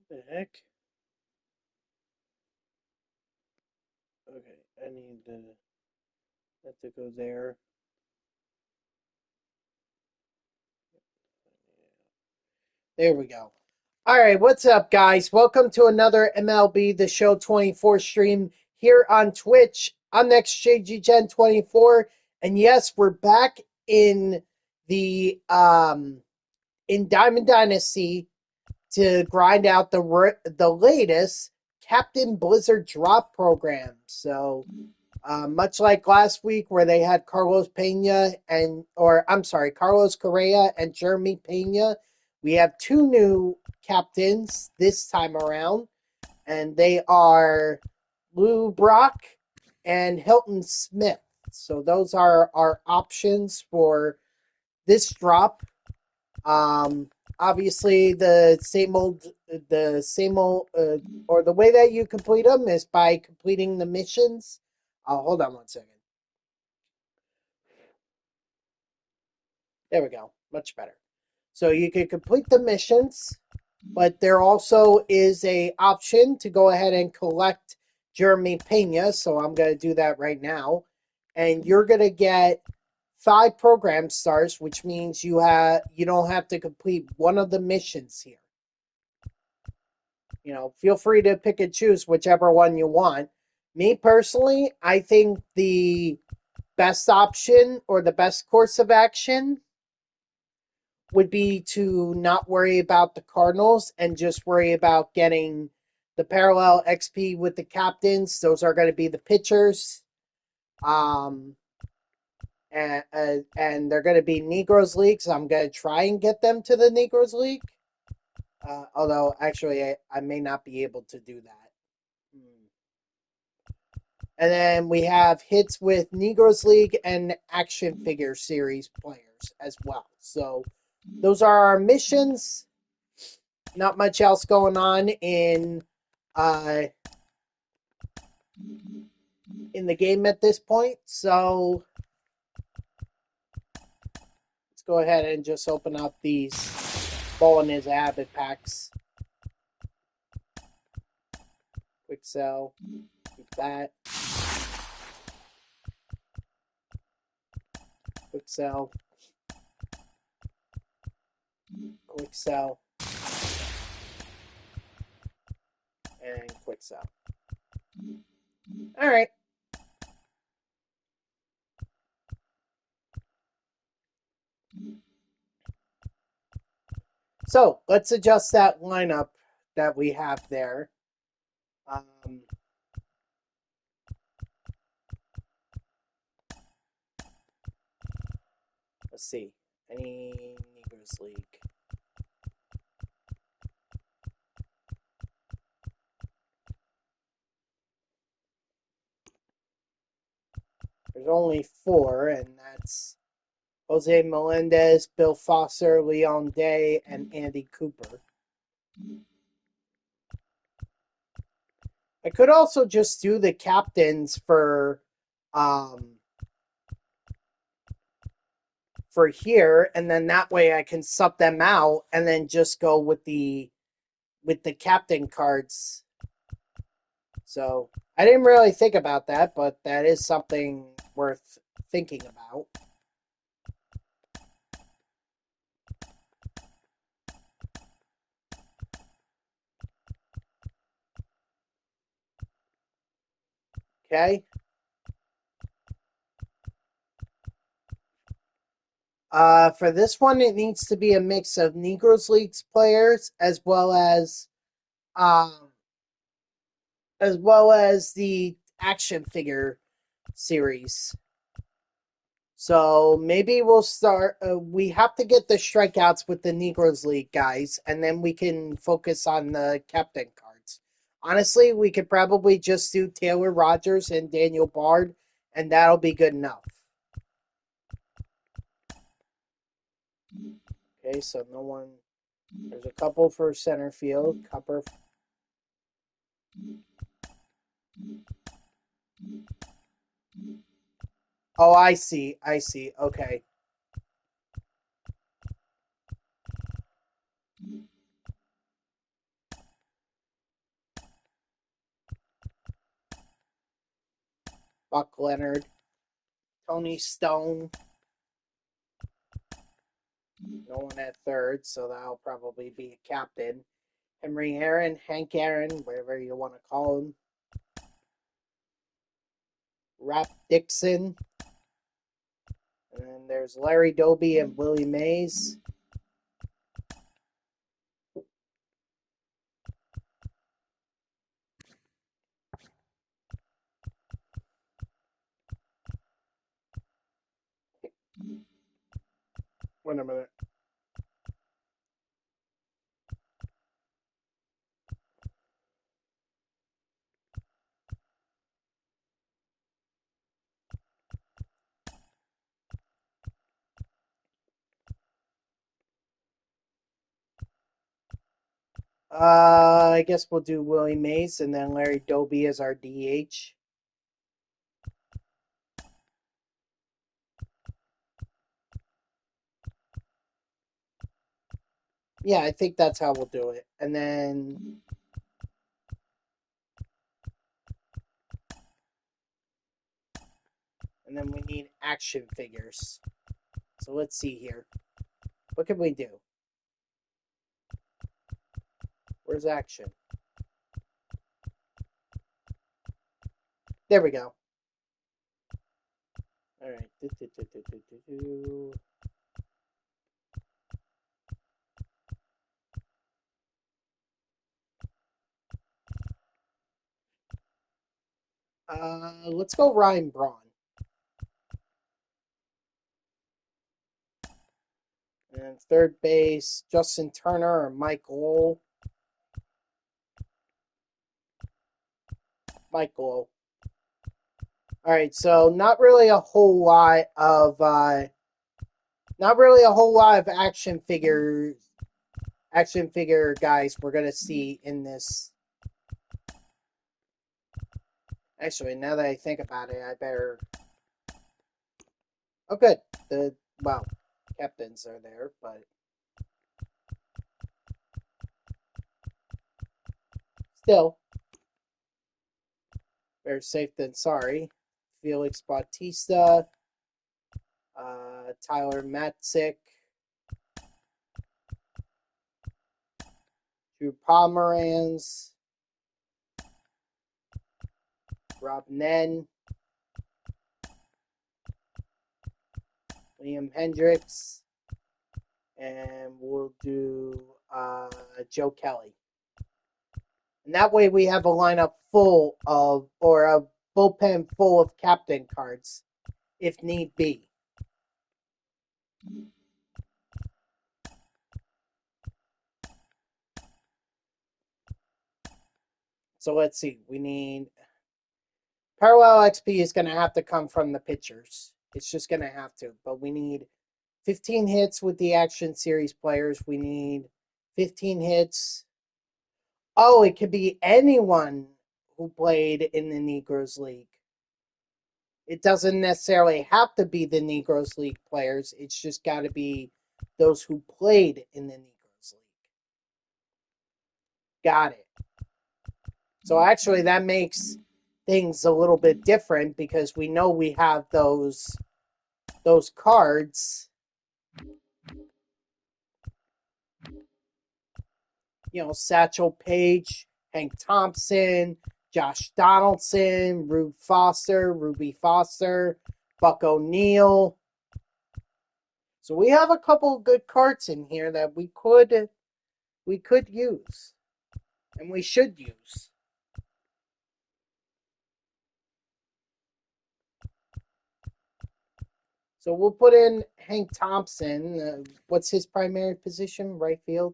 The heck? Okay, I need that to go there. There we go. All right, what's up, guys? Welcome to another MLB The Show 24 stream here on Twitch. I'm NextJGGen24, and yes, we're back in the in Diamond Dynasty to grind out the latest Captain Blizzard drop program. So, much like last week where they had Carlos Pena Carlos Correa and Jeremy Pena, we have two new captains this time around, and they are Lou Brock and Hilton Smith. So those are our options for this drop. Obviously or the way that you complete them is by completing the missions. Hold on one second. There we go. Much better. So you can complete the missions, but there also is a option to go ahead and collect Jeremy Pena. So I'm going to do that right now. And you're going to get 5 program stars, which means you don't have to complete one of the missions here. Feel free to pick and choose whichever one you want. Me personally, I think the best option or the best course of action would be to not worry about the Cardinals and just worry about getting the parallel XP with the captains. Those are going to be the pitchers. And they're going to be Negroes League, so I'm going to try and get them to the Negroes League. Although, actually, I may not be able to do that. And then we have hits with Negroes League and action figure series players as well. So those are our missions. Not much else going on in the game at this point. So let's go ahead and just open up these Ball and his Avid packs. Quick sell. Keep that. Quick sell. Quick sell. And quick sell. All right. So let's adjust that lineup that we have there. Let's see. Any Negroes League? There's only 4, and that's Jose Melendez, Bill Foster, Leon Day, and Andy Cooper. I could also just do the captains for here, and then that way I can sub them out and then just go with the captain cards. So I didn't really think about that, but that is something worth thinking about. Okay. For this one, it needs to be a mix of Negroes Leagues players as well as the action figure series. So maybe we'll start. We have to get the strikeouts with the Negroes League guys, and then we can focus on the captain cards. Honestly, we could probably just do Taylor Rogers and Daniel Bard, and that'll be good enough. Okay, so no one. There's a couple for center field. Copper. Oh, I see. Okay. Buck Leonard, Tony Stone. No one at third, so that'll probably be a captain. Henry Aaron, Hank Aaron, whatever you want to call him. Rap Dixon. And then there's Larry Doby and Willie Mays. Wait a minute. I guess we'll do Willie Mays and then Larry Doby as our DH. Yeah, I think that's how we'll do it. And then we need action figures. So let's see here. What can we do? Where's action? There we go. All right. Let's go Ryan Braun. And third base, Justin Turner or Mike Lowell. Mike Lowell. All right, so not really a whole lot of action figure guys we're gonna see in this. Actually, now that I think about it, I better. Oh, good. Captains are there, but still, better safe than sorry. Felix Bautista, Tyler Matzik, Drew Pomeranz, Rob Nen, Liam Hendricks, and we'll do Joe Kelly. And that way we have a lineup full of, or a bullpen full of captain cards, if need be. So let's see. We need Parallel XP is going to have to come from the pitchers. It's just going to have to. But we need 15 hits with the Action Series players. We need 15 hits. Oh, it could be anyone who played in the Negroes League. It doesn't necessarily have to be the Negroes League players. It's just got to be those who played in the Negroes League. Got it. So actually that makes things a little bit different because we know we have those cards. You know, Satchel Paige, Hank Thompson, Josh Donaldson, Ruby Foster, Buck O'Neill. So we have a couple of good cards in here that we could use. And we should use. So we'll put in Hank Thompson. What's his primary position? Right field.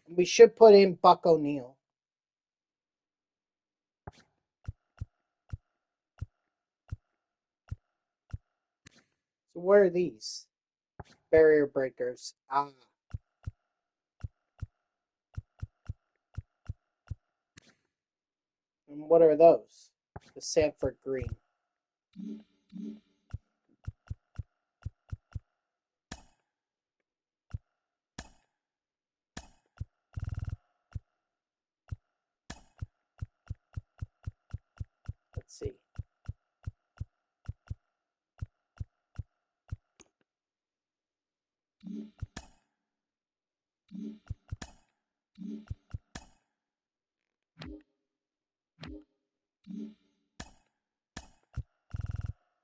We should put in Buck O'Neill. So what are these? Barrier breakers. And what are those? The Sanford Green. Let's see.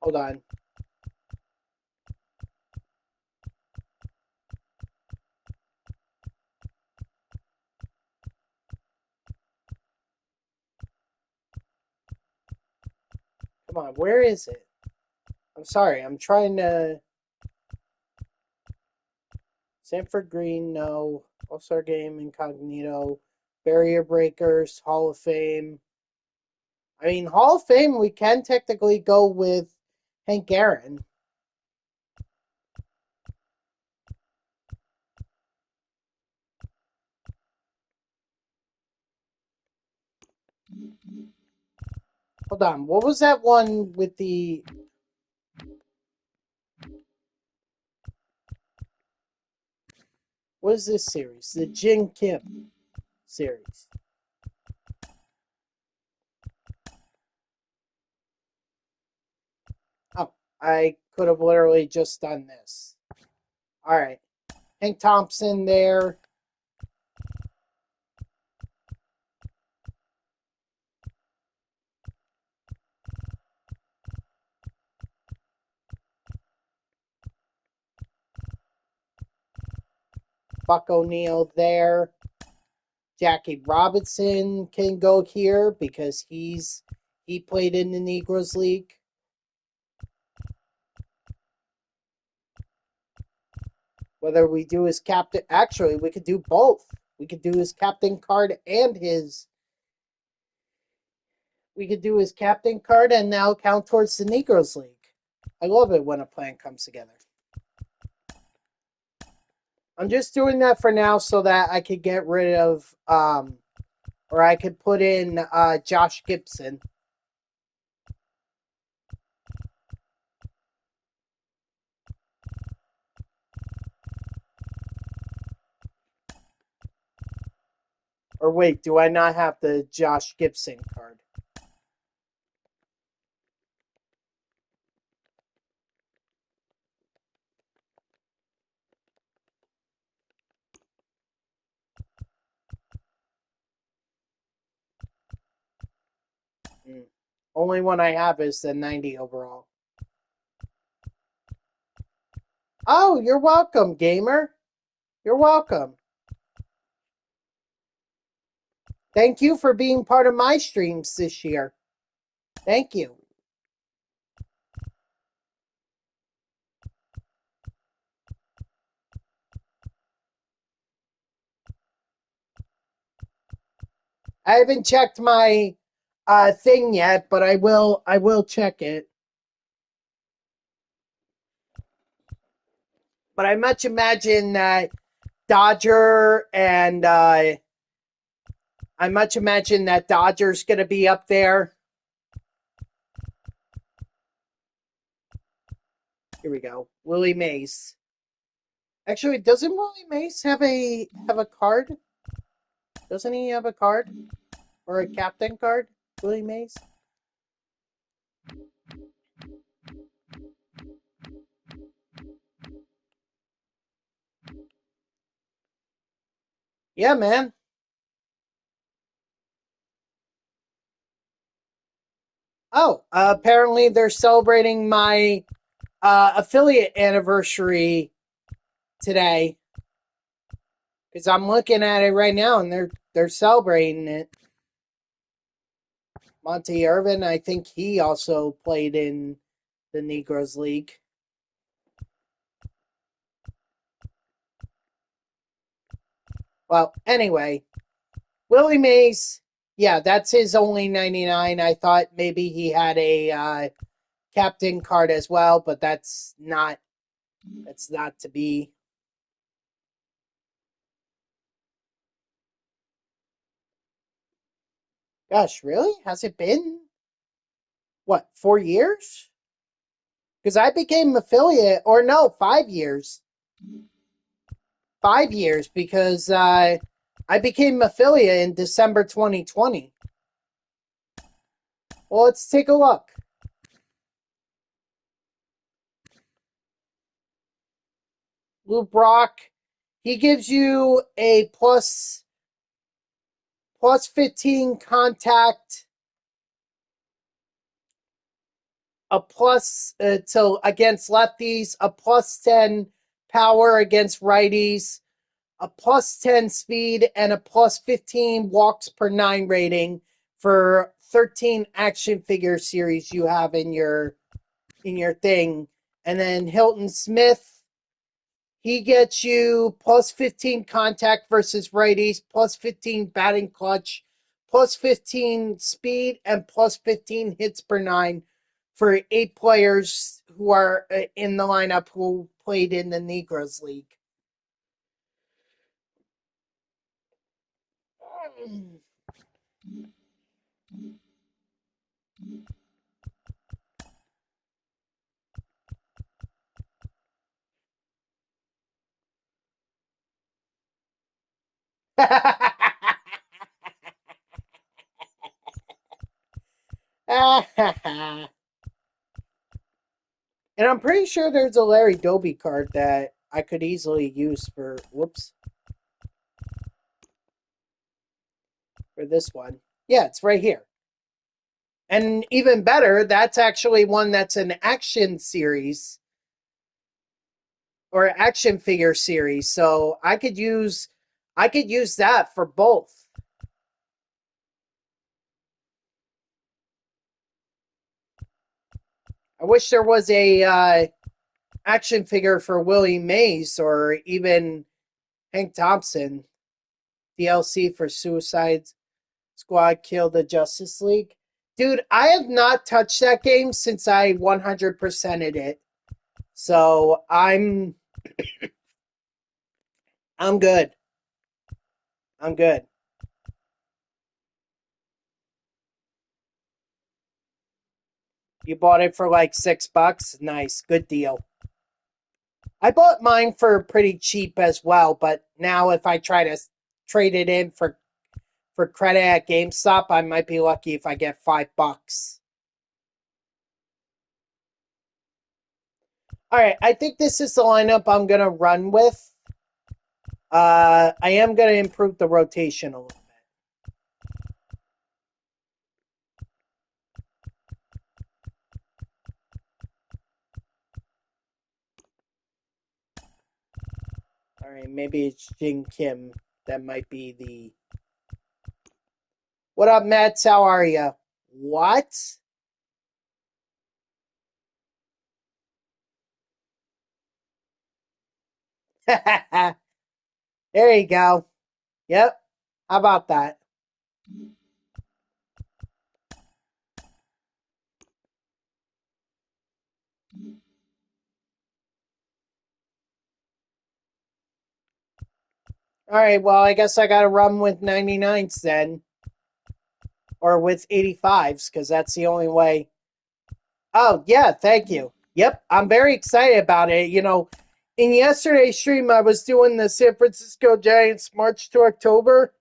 Hold on. Come on, where is it? I'm sorry, I'm trying to... Sanford Green, no. All-Star Game, Incognito. Barrier Breakers, Hall of Fame. I mean, Hall of Fame, we can technically go with Hank Aaron. Hold on, what was that one with the... What is this series? The Jin Kim series. Oh, I could have literally just done this. All right. Hank Thompson there. Buck O'Neil there. Jackie Robinson can go here because he played in the Negroes League. Whether we do his captain, actually, we could do both. We could do his captain card and his. We could do his captain card and now count towards the Negroes League. I love it when a plan comes together. I'm just doing that for now so that I could get rid of, or I could put in Josh Gibson. Or wait, do I not have the Josh Gibson card? Only one I have is the 90 overall. Oh, you're welcome, gamer. You're welcome. Thank you for being part of my streams this year. Thank you. I haven't checked my thing yet, but I will check it. But I much imagine that Dodger and I much imagine that Dodger's going to be up there. Here we go. Willie Mays. Actually, doesn't Willie Mays have a card? Doesn't he have a card? Or a captain card? Willie Mays? Yeah, man. Oh, apparently they're celebrating my affiliate anniversary today. Because I'm looking at it right now and they're celebrating it. Monty Irvin, I think he also played in the Negroes League. Well, anyway, Willie Mays, yeah, that's his only 99. I thought maybe he had a captain card as well, but that's not to be. Gosh, really? Has it been, what, 4 years? Because I became affiliate, or no, 5 years. 5 years, because I became affiliate in December 2020. Well, let's take a look. Lou Brock, he gives you a plus 15 contact, a plus so against lefties, a plus 10 power against righties, a plus 10 speed, and a plus 15 walks per 9 rating for 13 action figure series you have in your thing. And then Hilton Smith, he gets you plus 15 contact versus righties, plus 15 batting clutch, plus 15 speed, and plus 15 hits per 9 for 8 players who are in the lineup who played in the Negros League. And I'm pretty sure there's a Larry Doby card that I could easily use for, for this one. Yeah, it's right here. And even better, that's actually one that's an action series or action figure series. So I could use that for both. I wish there was a action figure for Willie Mays or even Hank Thompson. DLC for Suicide Squad Kill the Justice League. Dude, I have not touched that game since I 100%ed it. So I'm good. I'm good. You bought it for like $6? Nice. Good deal. I bought mine for pretty cheap as well, but now if I try to trade it in for credit at GameStop, I might be lucky if I get $5. All right, I think this is the lineup I'm going to run with. I am going to improve the rotation a little bit. All right, maybe it's Jin Kim. That might be the... What up, Mets? How are you? What? There you go. Yep. How about that? All right, well, I guess I got to run with 99s then. Or with 85s, because that's the only way. Oh, yeah, thank you. Yep, I'm very excited about it. You know, in yesterday's stream, I was doing the San Francisco Giants March to October,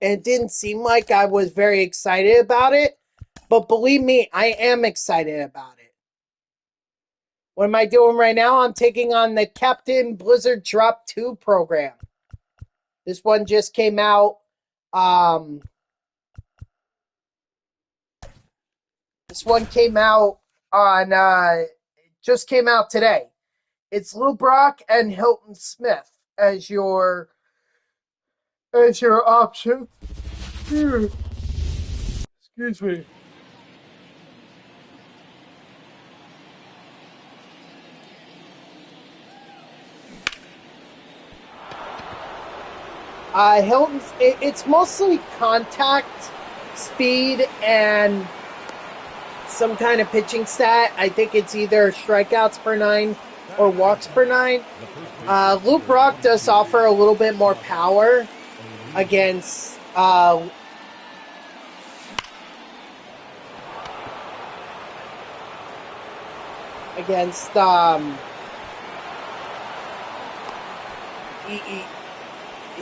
and it didn't seem like I was very excited about it. But believe me, I am excited about it. What am I doing right now? I'm taking on the Captain Blizzard Drop 2 program. This one just came out. This one came out on just came out today. It's Lou Brock and Hilton Smith as your option. Excuse me. Hilton's it's mostly contact, speed, and some kind of pitching stat. I think it's either strikeouts per 9 or walks per 9. Lou Brock does offer a little bit more power against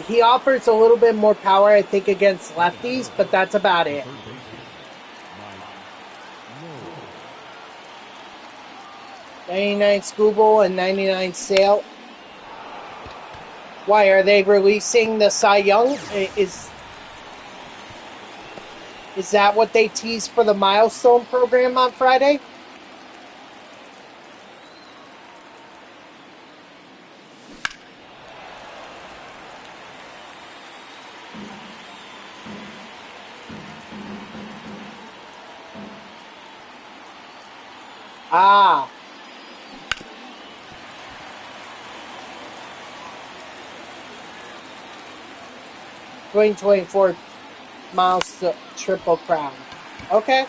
he offers a little bit more power, I think, against lefties, but that's about it. 99 Scooble and 99 Sale. Why are they releasing the Cy Young? Is that what they teased for the milestone program on Friday? Ah. 2024 milestone triple crown. Okay.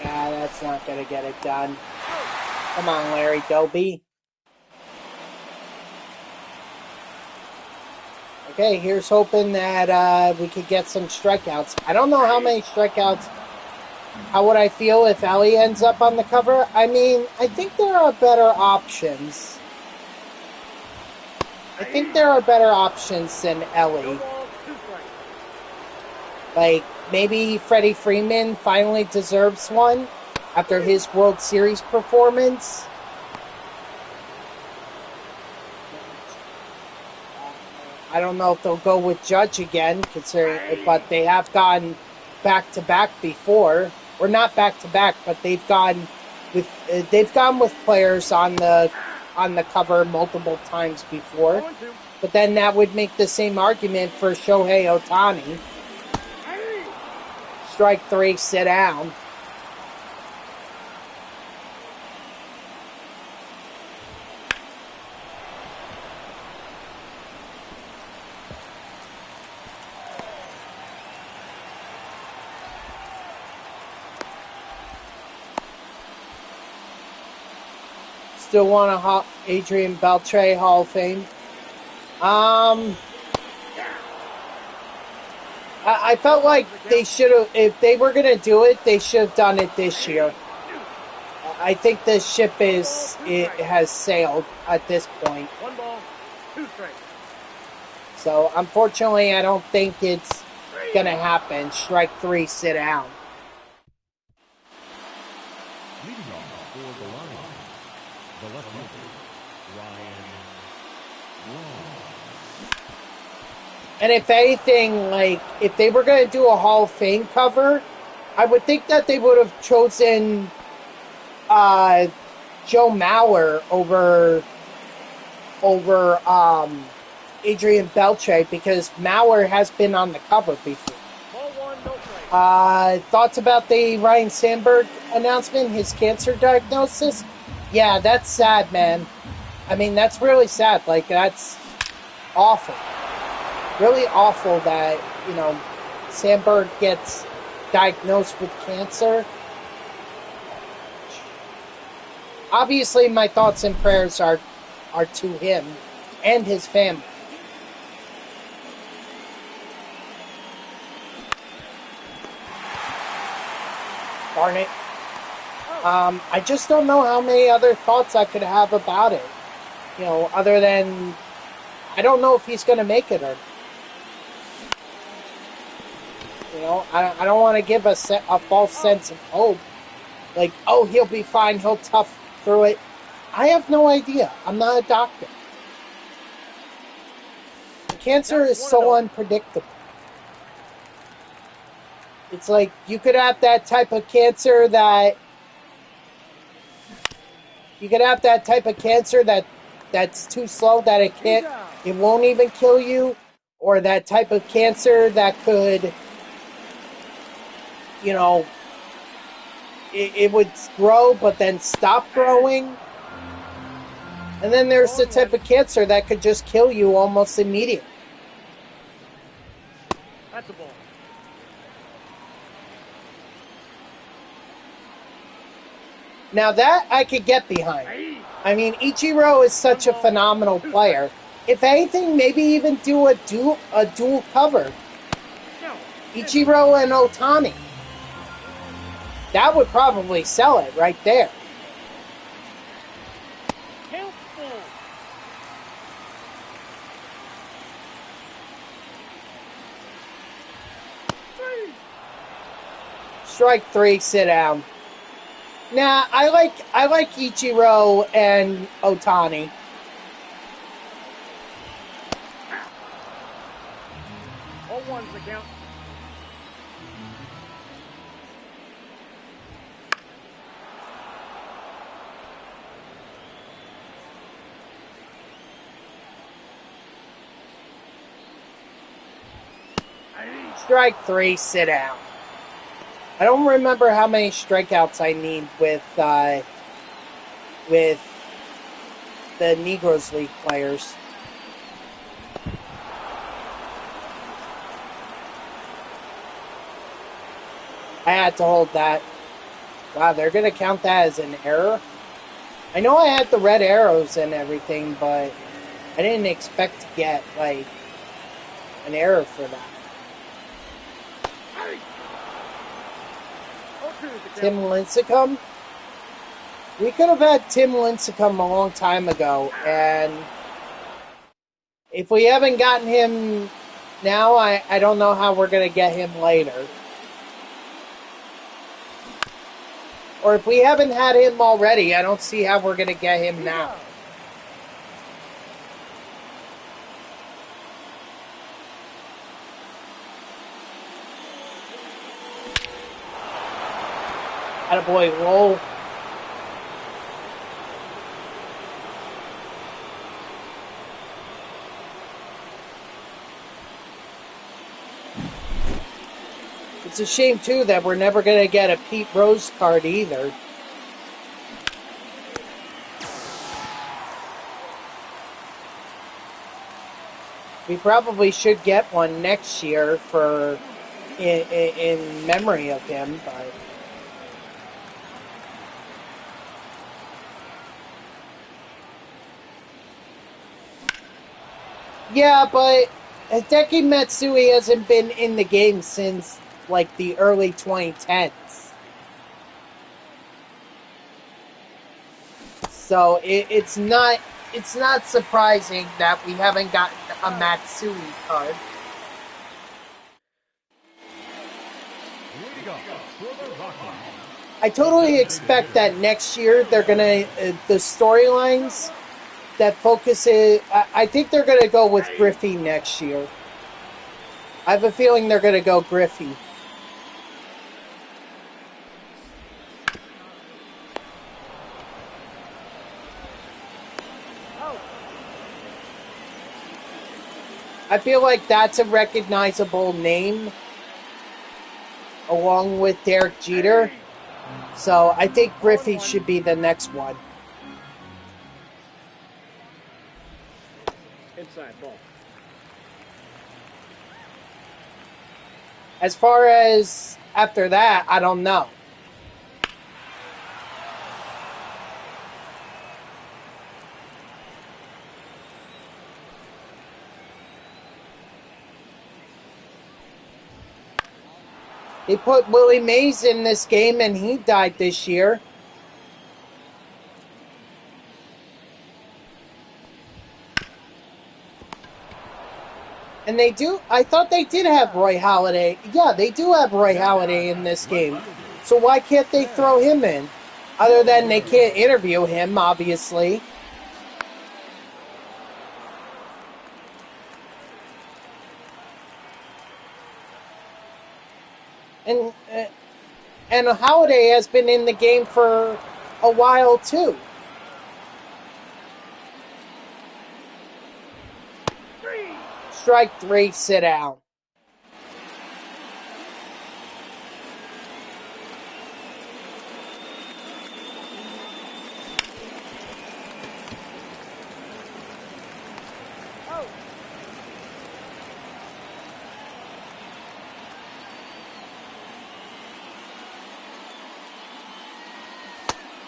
That's not going to get it done. Come on, Larry Doby. Okay, here's hoping that we could get some strikeouts. I don't know how many strikeouts. How would I feel if Ellie ends up on the cover? I mean, I think there are better options. I think there are better options than Ellie. Like, maybe Freddie Freeman finally deserves one after his World Series performance. I don't know if they'll go with Judge again, but they have gone back-to-back before. Or not back-to-back, but they've gone with players on the cover multiple times before. But then that would make the same argument for Shohei Ohtani. Strike 3, sit down. Still want a Adrian Beltre Hall of Fame. I felt like they should have, if they were going to do it, they should have done it this year. I think the ship has sailed at this point. 1 ball, 2 strikes. So, unfortunately, I don't think it's going to happen. Strike 3, sit down. And if anything, like, if they were going to do a Hall of Fame cover, I would think that they would have chosen Joe Mauer over Adrian Beltre, because Mauer has been on the cover before. Thoughts about the Ryan Sandberg announcement, his cancer diagnosis? Yeah, that's sad, man. I mean, that's really sad. Like, that's awful. Really awful that, Sandberg gets diagnosed with cancer. Obviously, my thoughts and prayers are to him and his family. Darn it. I just don't know how many other thoughts I could have about it. Other than, I don't know if he's going to make it or I don't want to give a false sense of hope. Like, oh, he'll be fine, he'll tough through it. I have no idea. I'm not a doctor. Cancer is so unpredictable. It's like, you could have that type of cancer that's too slow that it won't even kill you, or that type of cancer that could, it would grow but then stop growing. And then there's the type of cancer that could just kill you almost immediately. That's a ball. Now that I could get behind. I mean, Ichiro is such a phenomenal player. If anything, maybe even do a dual cover. Ichiro and Ohtani. That would probably sell it right there. Strike 3, sit down. Nah, I like Ichiro and Otani. Oh, one's the count. Strike 3, sit down. I don't remember how many strikeouts I need with the Negroes League players. I had to hold that. Wow, they're going to count that as an error? I know I had the red arrows and everything, but I didn't expect to get, like, an error for that. Tim Lincecum? We could have had Tim Lincecum a long time ago, and if we haven't gotten him now, I don't know how we're going to get him later. Or if we haven't had him already, I don't see how we're going to get him now. Attaboy, roll. It's a shame, too, that we're never going to get a Pete Rose card either. We probably should get one next year for in memory of him, but... Yeah, but Hideki Matsui hasn't been in the game since, like, the early 2010s. So it's not surprising that we haven't gotten a Matsui card. I totally expect that next year they're gonna the storylines that focus it. I think they're gonna go with Griffey next year. I have a feeling they're gonna go Griffey. I feel like that's a recognizable name along with Derek Jeter. So I think Griffey should be the next one. Inside ball. As far as after that, I don't know. They put Willie Mays in this game, and he died this year. And they do... I thought they did have Roy Halladay. Yeah, they do have Roy Halladay in this game. So why can't they throw him in? Other than they can't interview him, obviously. And Halladay has been in the game for a while, too. Strike 3, sit down.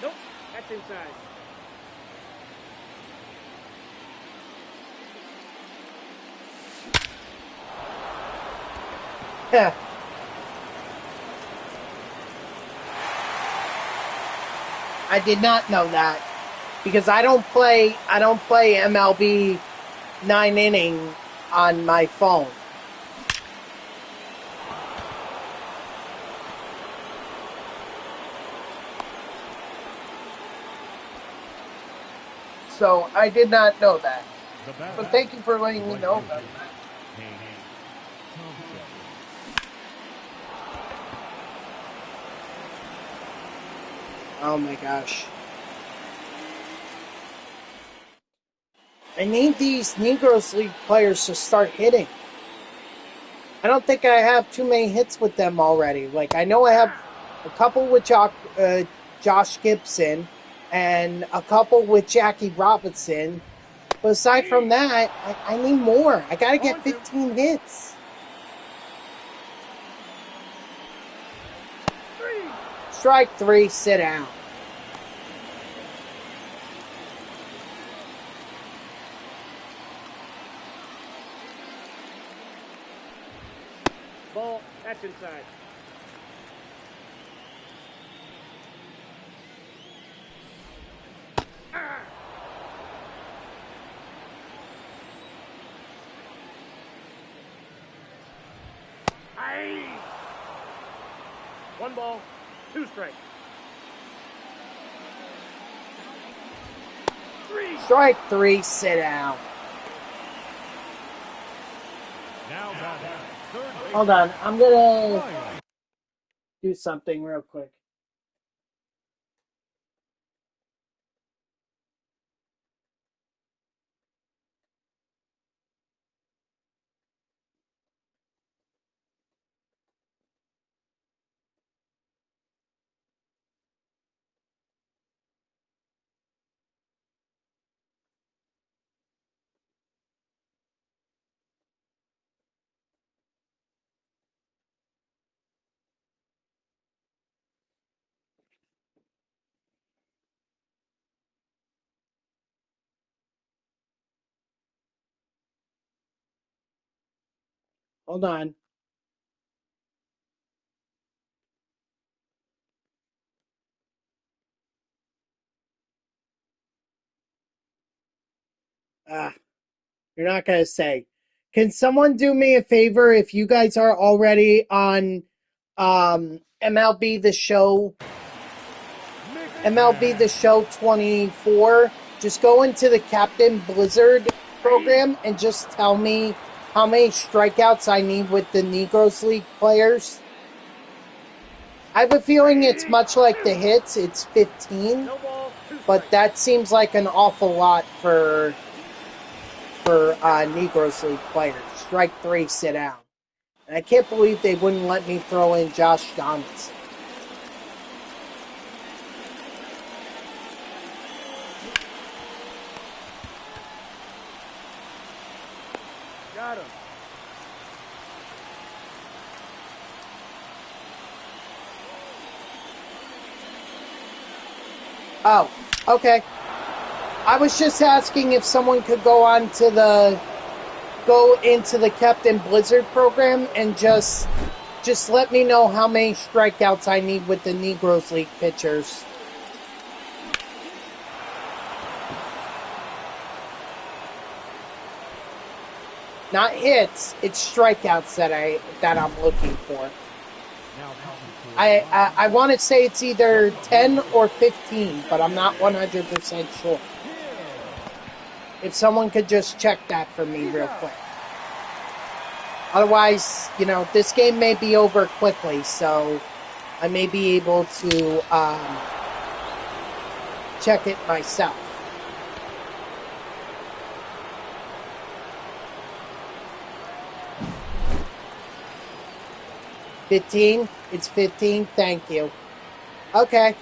Nope, that's inside. I did not know that because I don't play MLB 9 inning on my phone. So I did not know that. The batter, But thank you for letting me right know fielder, about that. Hank Thompson. Oh my gosh. I need these Negros League players to start hitting. I don't think I have too many hits with them already. Like, I know I have a couple with Josh Gibson and a couple with Jackie Robinson. But aside from that, I need more. I gotta get 15 hits. Strike 3, sit down. Ball. That's inside. Aye. 1 ball, 2 strikes. 3. Strike 3, sit down. Now batting, third base. Hold on, I'm gonna Ryan. do something real quick. Hold on. You're not gonna say. Can someone do me a favor if you guys are already on MLB The Show? MLB The Show 24. Just go into the Captain Blizzard program and just tell me how many strikeouts I need with the Negros League players. I have a feeling it's much like the hits. It's 15, No ball, 2 but strikes. that seems like an awful lot for Negros League players. Strike 3, sit down. And I can't believe they wouldn't let me throw in Josh Donaldson. Got him. Oh, okay. I was just asking if someone could go into the Captain Blizzard program and just let me know how many strikeouts I need with the Negros League pitchers. Not hits, it's strikeouts that I'm looking for. I want to say it's either 10 or 15, but I'm not 100% sure. If someone could just check that for me real quick. Otherwise, this game may be over quickly, so I may be able to check it myself. $15? It's 15? Thank you. Okay.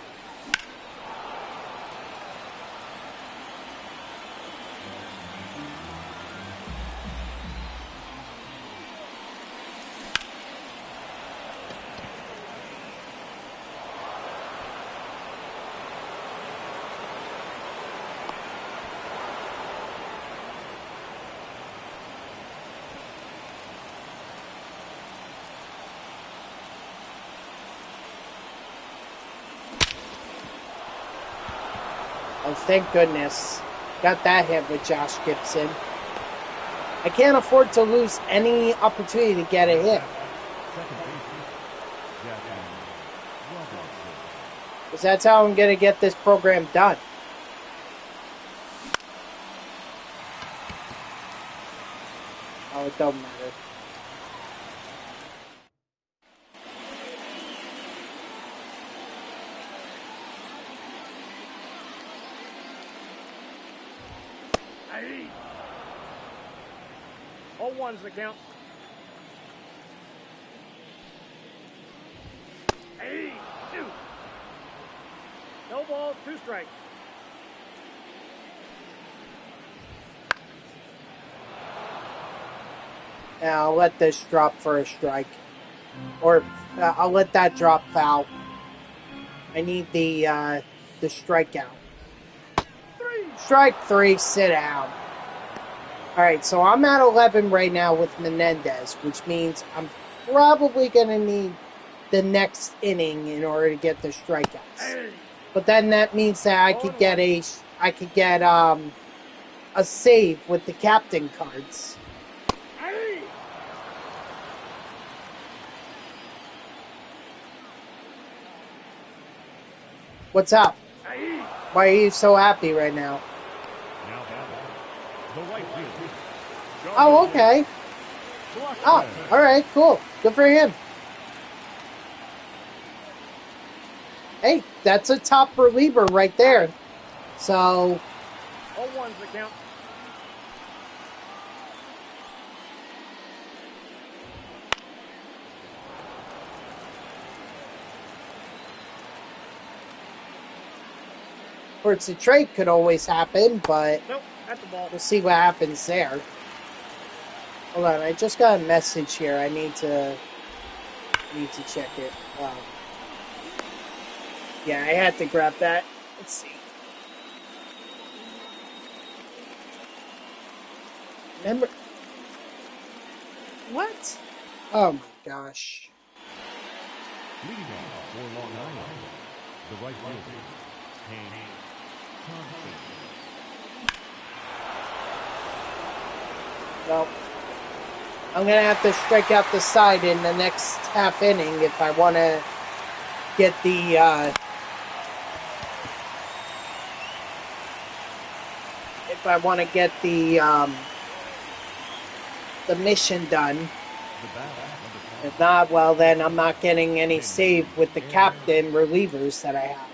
Oh, thank goodness. Got that hit with Josh Gibson. I can't afford to lose any opportunity to get a hit. Because that's how I'm going to get this program done. it don't matter. Aye. 0-1's the count. Aye. 2. No balls, 2 strikes. Yeah, I'll let this drop for a strike. Or I'll let that drop foul. I need the strikeout. 3. Strike 3, sit down. Alright, so I'm at 11 right now with Menendez, which means I'm probably going to need the next inning in order to get the strikeouts. Aye. But then that means that I could get a save with the captain cards. Aye. What's up? Aye. Why are you so happy right now? Now batting, the right fielder. Oh, okay. Oh, alright, cool. Good for him. Hey, that's a top reliever right there. So, 0-1's the count. of course, a trade could always happen, but Nope, that's the ball. we'll see what happens there. Hold on, I just got a message here. I need to check it. Yeah, I had to grab that. Let's see. Remember? What? Oh my gosh. Leading off for Long Island, the right fielder, Hank Thompson. Well, I'm going to have to strike out the side in the next half inning if I want to get the, the mission done. The batter, number If not, well, then I'm not getting any save with the captain relievers that I have.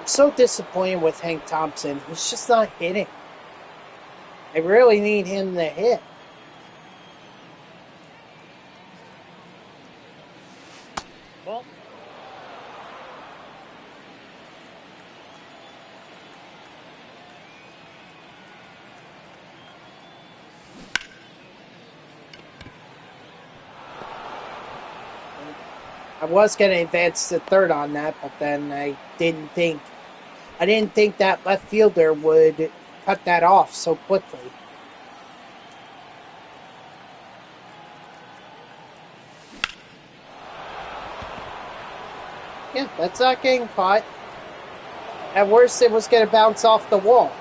I'm so disappointed with Hank Thompson. He's just not hitting. I really need him to hit. Ball. I was going to advance to third on that, but then I didn't think that left fielder would cut that off so quickly. Yeah, that's not getting caught. At worst, it was going to bounce off the wall.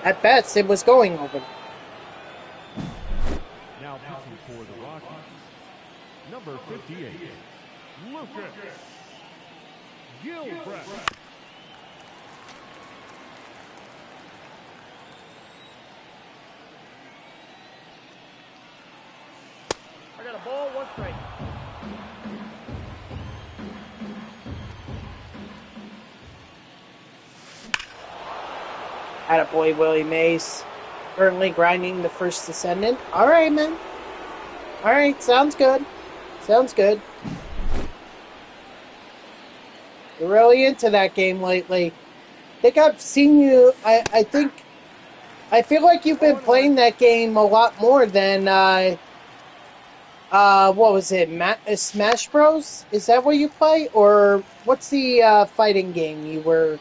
At best, it was going over. now pitching for the Rockies, number 58, Lucas Gilbreath. I got a ball, 1 strike. Attaboy, Willie Mays. Currently grinding the first descendant. Alright, man. Alright, sounds good. Sounds good. You're really into that game lately. I think I've seen you... I feel like you've been playing that game a lot more than... what was it? Smash Bros? Is that what you play? Or what's the fighting game you were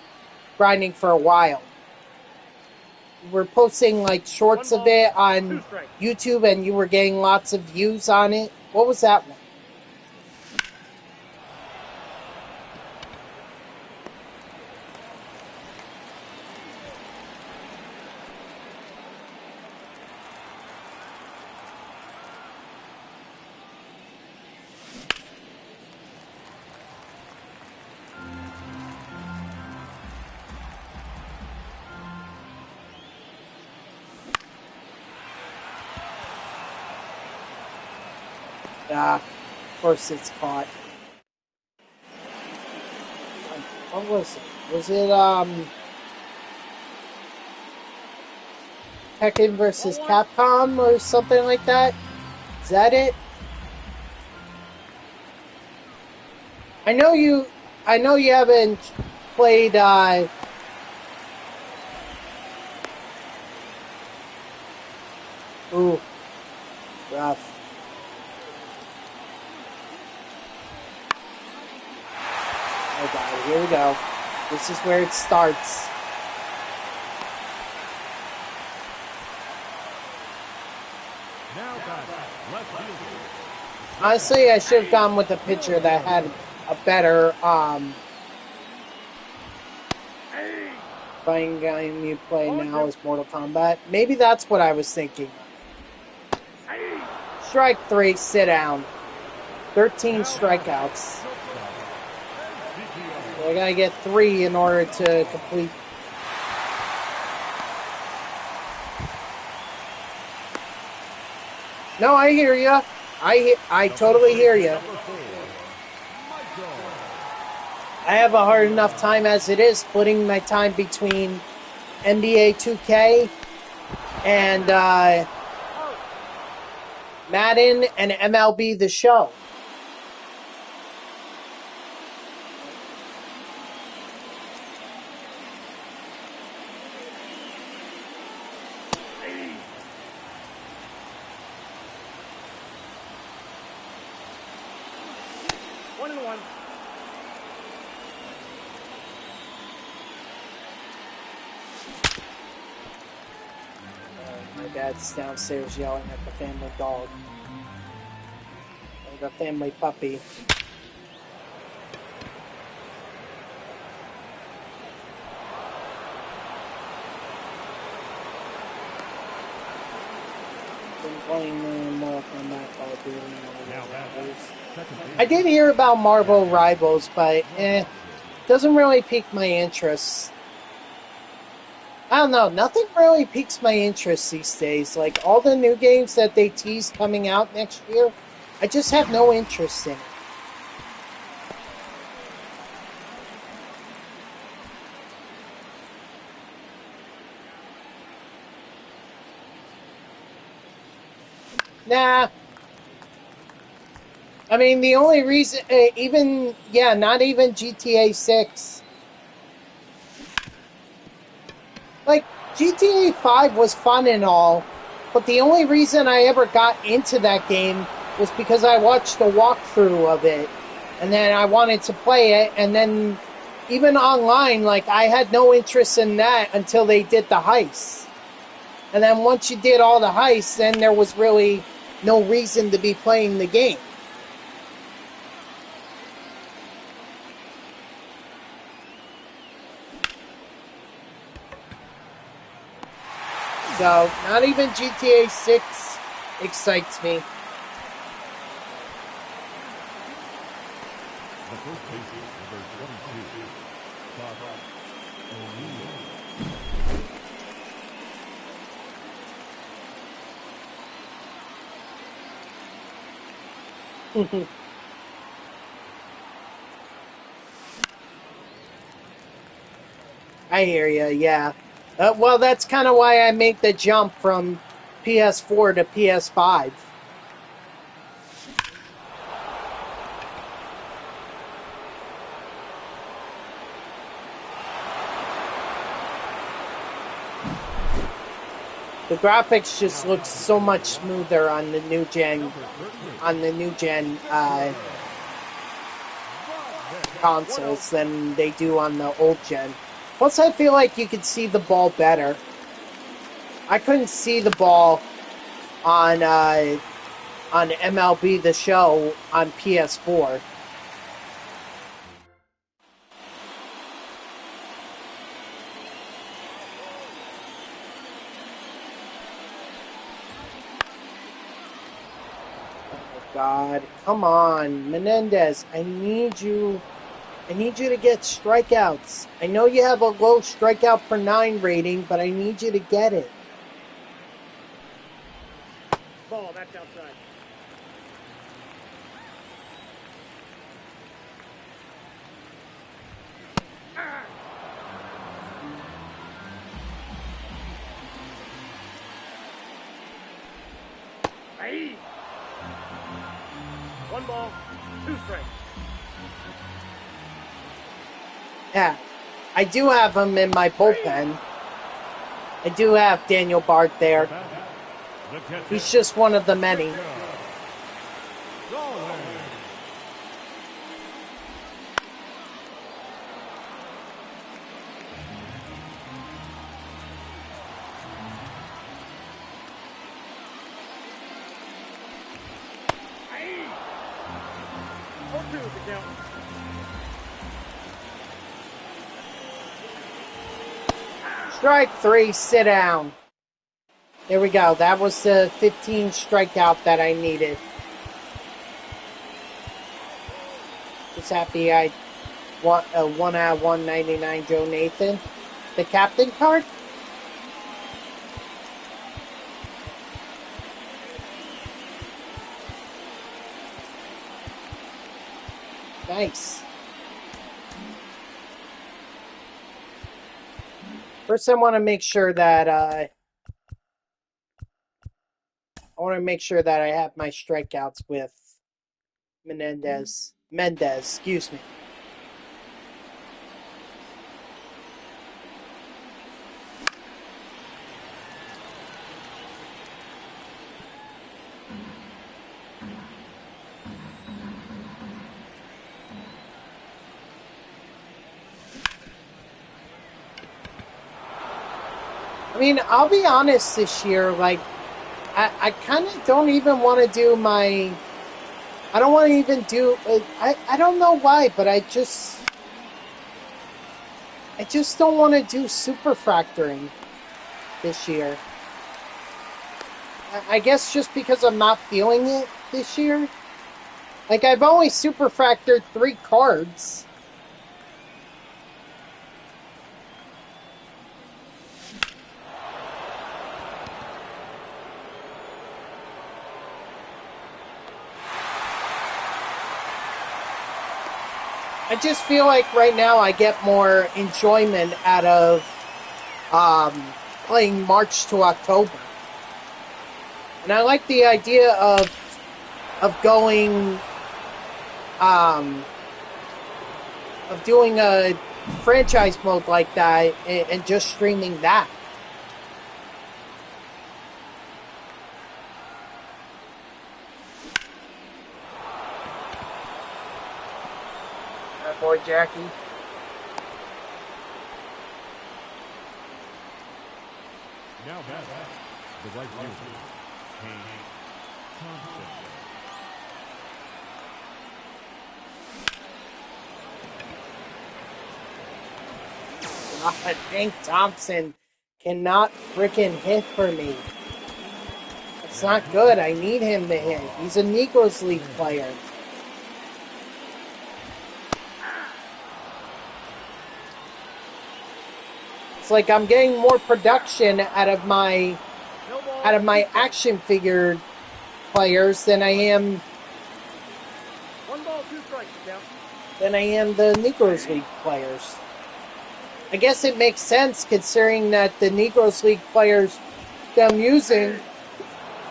grinding for a while? You were posting like shorts of it on YouTube and you were getting lots of views on it. What was that one? Ah, of course it's caught. What was it? Was it Tekken versus Capcom or something like that? Is that it? I know you haven't played ooh, rough. Oh god, here we go. This is where it starts. Now back, left field. Honestly, I should have gone with a pitcher that had a better fighting game you play now is Mortal Kombat. Maybe that's what I was thinking. Strike 3, sit down. 13 strikeouts. So I gotta get 3 in order to complete. No, I hear you. I totally hear you. I have a hard enough time as it is splitting my time between NBA 2K and Madden and MLB The Show. My dad's downstairs yelling at the family dog. Or the family puppy. Been playing Mortal Kombat Call of Duty. I did hear about Marvel Rivals, but doesn't really pique my interest. I don't know, nothing really piques my interest these days. Like, all the new games that they tease coming out next year, I just have no interest in it. Nah. I mean, the only reason, not even GTA 6. Like, GTA 5 was fun and all, but the only reason I ever got into that game was because I watched a walkthrough of it, and then I wanted to play it, and then even online, like, I had no interest in that until they did the heists. And then once you did all the heists, then there was really no reason to be playing the game. So, not even GTA 6 excites me. The first baseman, number 22, O'Neal. I hear you, yeah. Well, that's kind of why I make the jump from PS4 to PS5. The graphics just look so much smoother on the new gen, consoles than they do on the old gen. Plus, I feel like you could see the ball better. I couldn't see the ball on MLB The Show on PS4. God, come on, Menendez, I need you to get strikeouts. I know you have a low strikeout per 9 rating, but I need you to get it. Ball, that's outside. Aye. 1 ball, 2 strikes. Yeah, I do have him in my bullpen. I do have Daniel Bard there. He's just one of the many. Strike 3, sit down. There we go. That was the 15 strikeout that I needed. Just happy I won a 1 out of 199 Joe Nathan. The captain card? Nice. First, I want to make sure that I have my strikeouts with Mendez, excuse me. I mean, I'll be honest this year, like, I kind of don't even want to do my... I don't want to even do... I don't know why, but I just don't want to do superfractoring this year. I guess just because I'm not feeling it this year. Like, I've only superfractored 3 cards. I just feel like right now I get more enjoyment out of playing March to October. And I like the idea of going of doing a franchise mode like that and just streaming that. Boy Jackie. Now back the right fielder, God, Hank Thompson cannot freaking hit for me. It's not good. I need him to hit. He's a Negroes League player. It's like I'm getting more production out of my action figure players than I am 1 ball, 2 strikes, count. than I am the Negroes League players. I guess it makes sense considering that the Negroes League players that I'm using,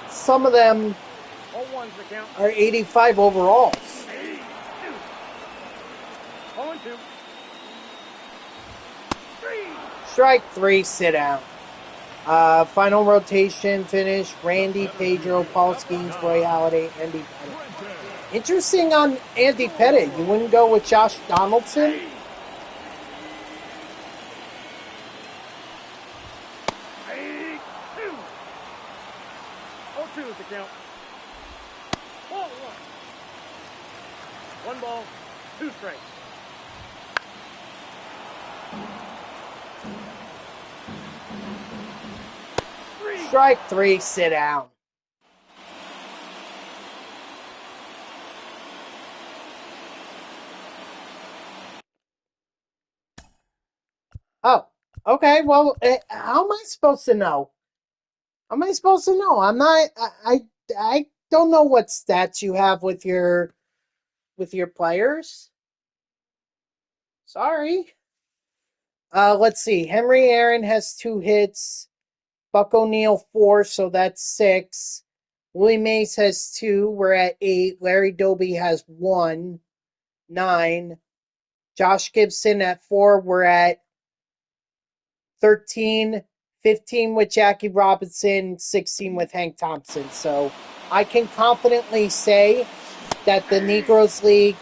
some of them are 85 overalls. 0-2. Strike 3, sit down. Final rotation finish, Randy, Pedro, Paul Skeens, Roy Halladay, Andy Pettit. Interesting on Andy Pettit. You wouldn't go with Josh Donaldson? Is the count. Ball 1. 1 ball, 2 strikes. Strike 3, sit down. Oh, okay. Well, how am I supposed to know? How am I supposed to know? I'm not. I don't know what stats you have with your players. Sorry. Let's see. Henry Aaron has 2 hits. Buck O'Neil 4, so that's 6. Willie Mays has 2. We're at 8. Larry Doby has 1. 9. Josh Gibson at 4. We're at 13. 15 with Jackie Robinson. 16 with Hank Thompson. So I can confidently say that the Negroes League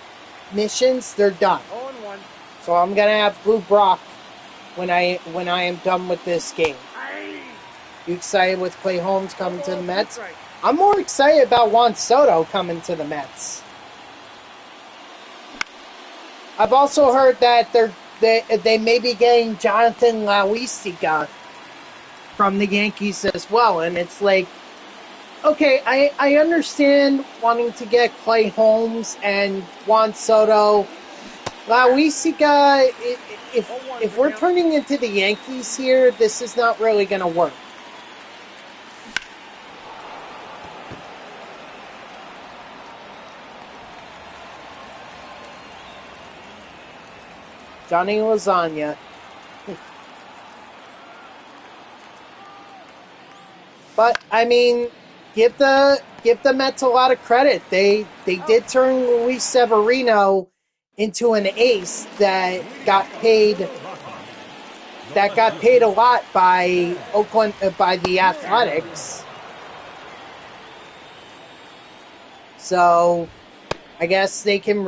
missions, they're done. 0-1. So I'm going to have Blue Brock when I am done with this game. You excited with Clay Holmes coming to the Mets? I'm more excited about Juan Soto coming to the Mets. I've also heard that they may be getting Jonathan Loaisiga from the Yankees as well. And it's like, okay, I understand wanting to get Clay Holmes and Juan Soto. Loaisiga, if we're turning into the Yankees here, this is not really going to work. Johnny Lasagna. But I mean, give the Mets a lot of credit. They did turn Luis Severino into an ace that got paid a lot by Oakland by the Athletics. So I guess they can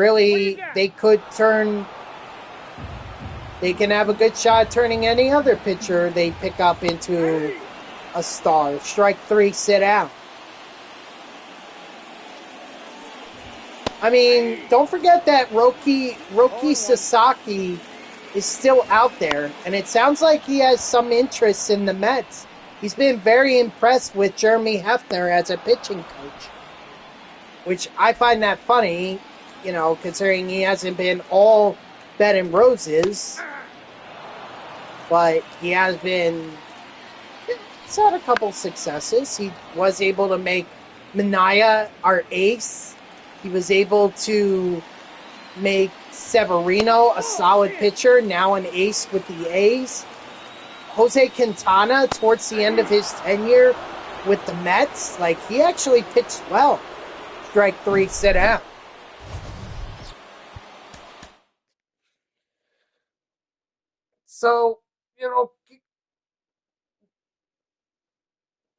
have a good shot at turning any other pitcher they pick up into a star. Strike 3, sit out. I mean, don't forget that Roki Sasaki is still out there, and it sounds like he has some interest in the Mets. He's been very impressed with Jeremy Hefner as a pitching coach, which I find that funny, considering he hasn't been all bed and roses, but he has been. He's had a couple successes. He was able to make Minaya our ace. He was able to make Severino a solid pitcher, now an ace with the A's. Jose Quintana, towards the end of his tenure with the Mets, he actually pitched well. Strike 3, sit out. So,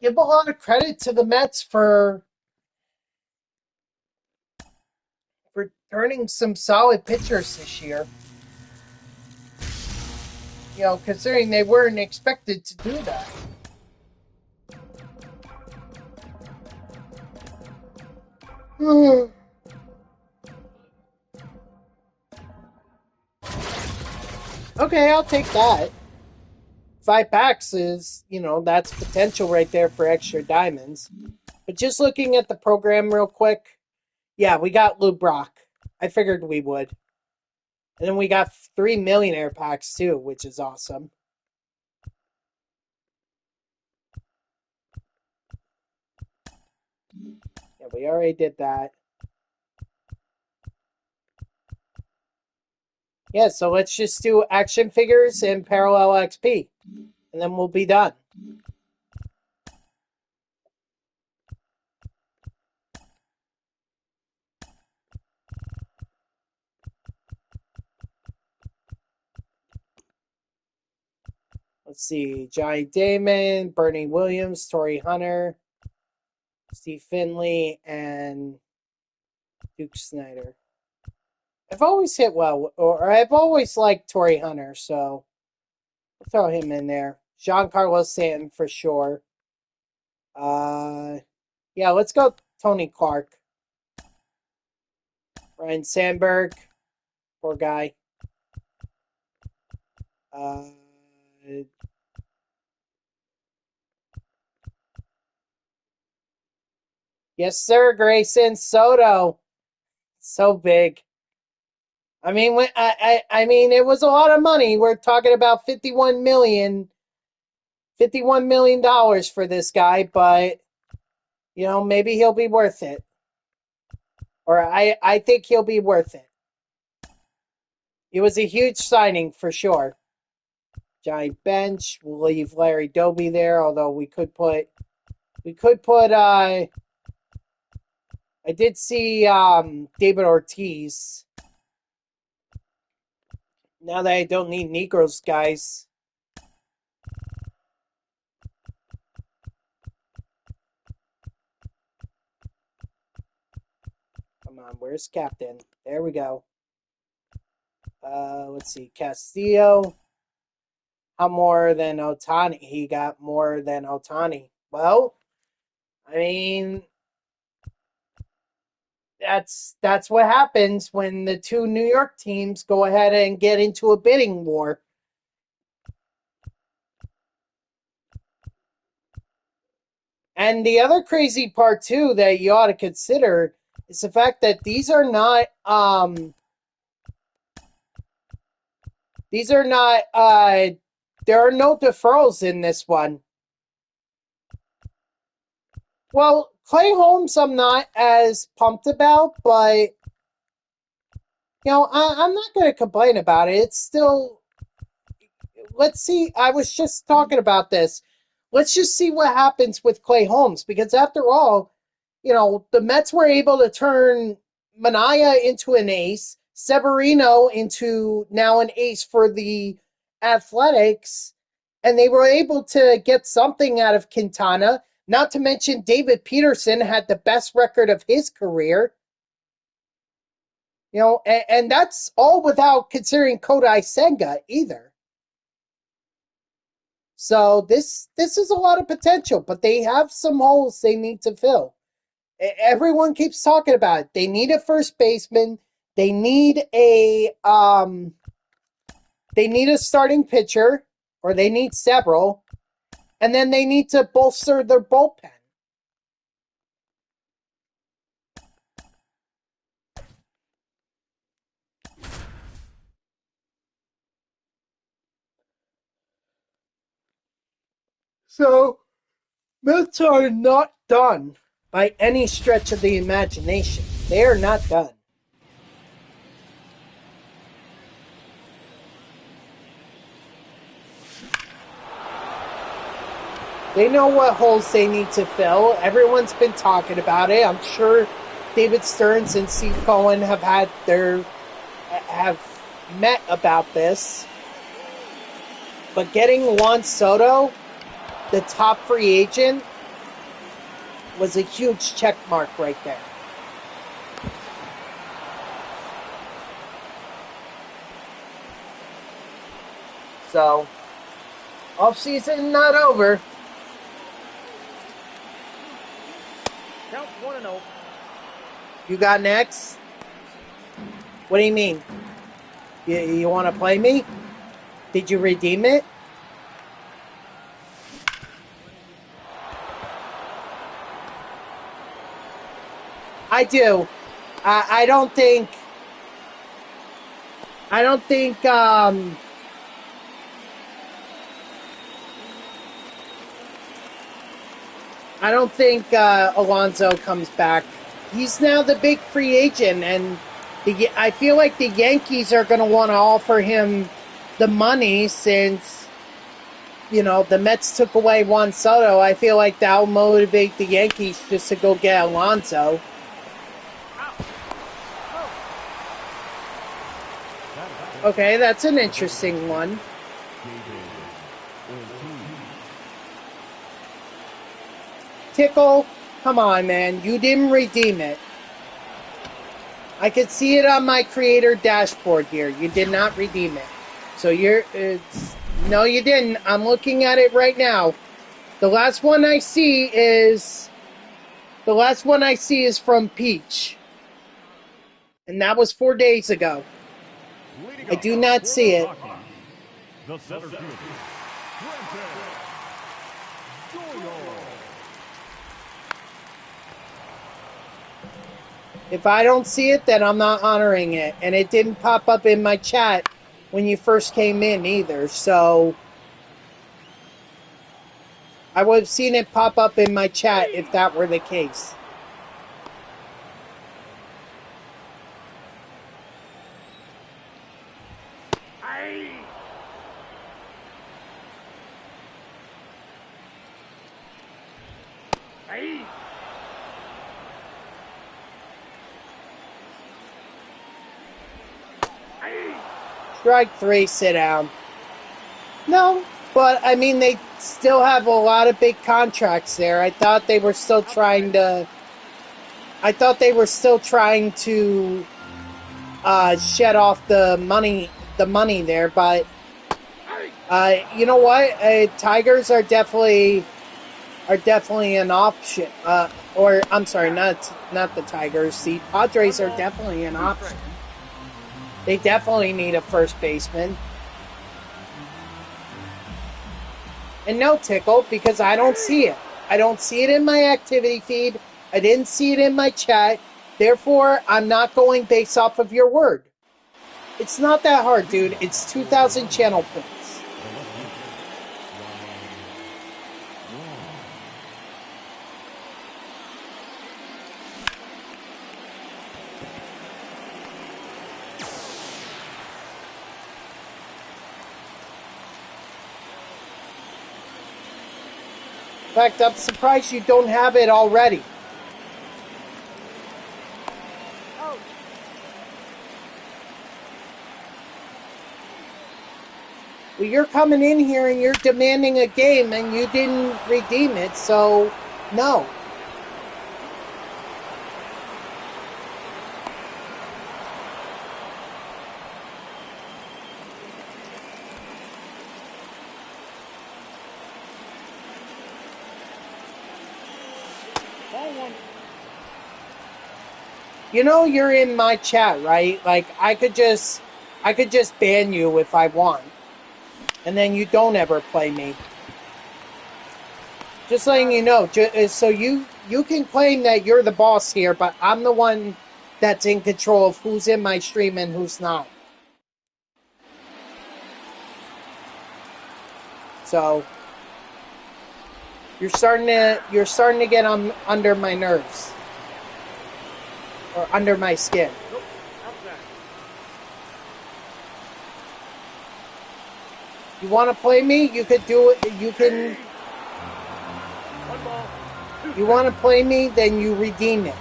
give a lot of credit to the Mets for turning some solid pitchers this year. Considering they weren't expected to do that. Okay, I'll take that. 5 packs is, that's potential right there for extra diamonds. But just looking at the program real quick, yeah, we got Lou Brock. I figured we would. And then we got 3 millionaire packs too, which is awesome. Yeah, we already did that. Yeah, so let's just do action figures and parallel XP. And then we'll be done. Let's see. Johnny Damon, Bernie Williams, Torrey Hunter, Steve Finley, and Duke Snyder. I've always hit well, or I've always liked Torrey Hunter, so we'll throw him in there. Giancarlo Stanton for sure. Yeah, let's go Tony Clark. Ryan Sandberg, poor guy. Yes, sir, Grayson Soto. So big. I mean, I mean, it was a lot of money. We're talking about $51 million for this guy, but maybe he'll be worth it. Or I think he'll be worth it. It was a huge signing for sure. Giant bench. We'll leave Larry Doby there, although we could put I did see David Ortiz. Now that I don't need Negroes, guys. Come on, where's Captain? There we go. Let's see. Castillo. How more than Otani? He got more than Otani. Well, I mean, that's what happens when the two New York teams go ahead and get into a bidding war. And the other crazy part too that you ought to consider is the fact that there are no deferrals in this one. Well, Clay Holmes I'm not as pumped about, but I'm not going to complain about it. It's still, let's see. I was just talking about this. Let's just see what happens with Clay Holmes, because after all, the Mets were able to turn Mania into an ace, Severino into now an ace for the Athletics, and they were able to get something out of Quintana. Not to mention David Peterson had the best record of his career. And that's all without considering Kodai Senga either. So this is a lot of potential, but they have some holes they need to fill. Everyone keeps talking about it. They need a first baseman. They need a starting pitcher, or they need several, and then they need to bolster their bullpen. So Mets are not done by any stretch of the imagination. They are not done. They know what holes they need to fill. Everyone's been talking about it. I'm sure David Stearns and Steve Cohen have met about this. But getting Juan Soto, the top free agent, was a huge check mark right there. So, offseason not over. Count 1-0. You got next? What do you mean? You want to play me? Did you redeem it? I do. I don't think Alonso comes back. He's now the big free agent, and I feel like the Yankees are going to want to offer him the money since, the Mets took away Juan Soto. I feel like that'll motivate the Yankees just to go get Alonso. Okay, that's an interesting one. Tickle, come on, man. You didn't redeem it. I could see it on my creator dashboard here. You did not redeem it. So no, you didn't. I'm looking at it right now. The last one I see is from Peach. And that was 4 days ago. I do not see it. The center fielder, If I don't see it, then I'm not honoring it. And it didn't pop up in my chat when you first came in either. So I would have seen it pop up in my chat if that were the case. Strike 3, sit down. No, but I mean, they still have a lot of big contracts there. I thought they were still trying to. I thought they were still trying to shed off the money there, but you know what? Tigers are definitely an option. Or I'm sorry, not the Tigers. The Padres are definitely an option. They definitely need a first baseman. And no, Tickle, because I don't see it. I don't see it in my activity feed. I didn't see it in my chat. Therefore, I'm not going based off of your word. It's not that hard, dude. It's 2,000 channel points. In fact, I'm surprised you don't have it already. Well, you're coming in here and you're demanding a game and you didn't redeem it, so no. You know you're in my chat, right? Like I could just ban you if I want. And then you don't ever play me. Just letting you know, so you can claim that you're the boss here, but I'm the one that's in control of who's in my stream and who's not. So you're starting to get under my nerves. Or under my skin. Nope. Outside. You want to play me? You could do it. You can. One ball. You want to play me? Then you redeem it.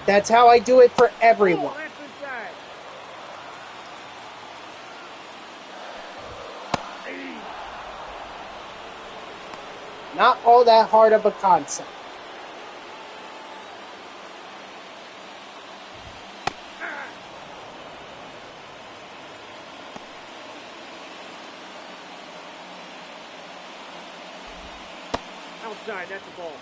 That's how I do it for everyone. Oh, that's inside. Not all that hard of a concept. Outside, that's a ball.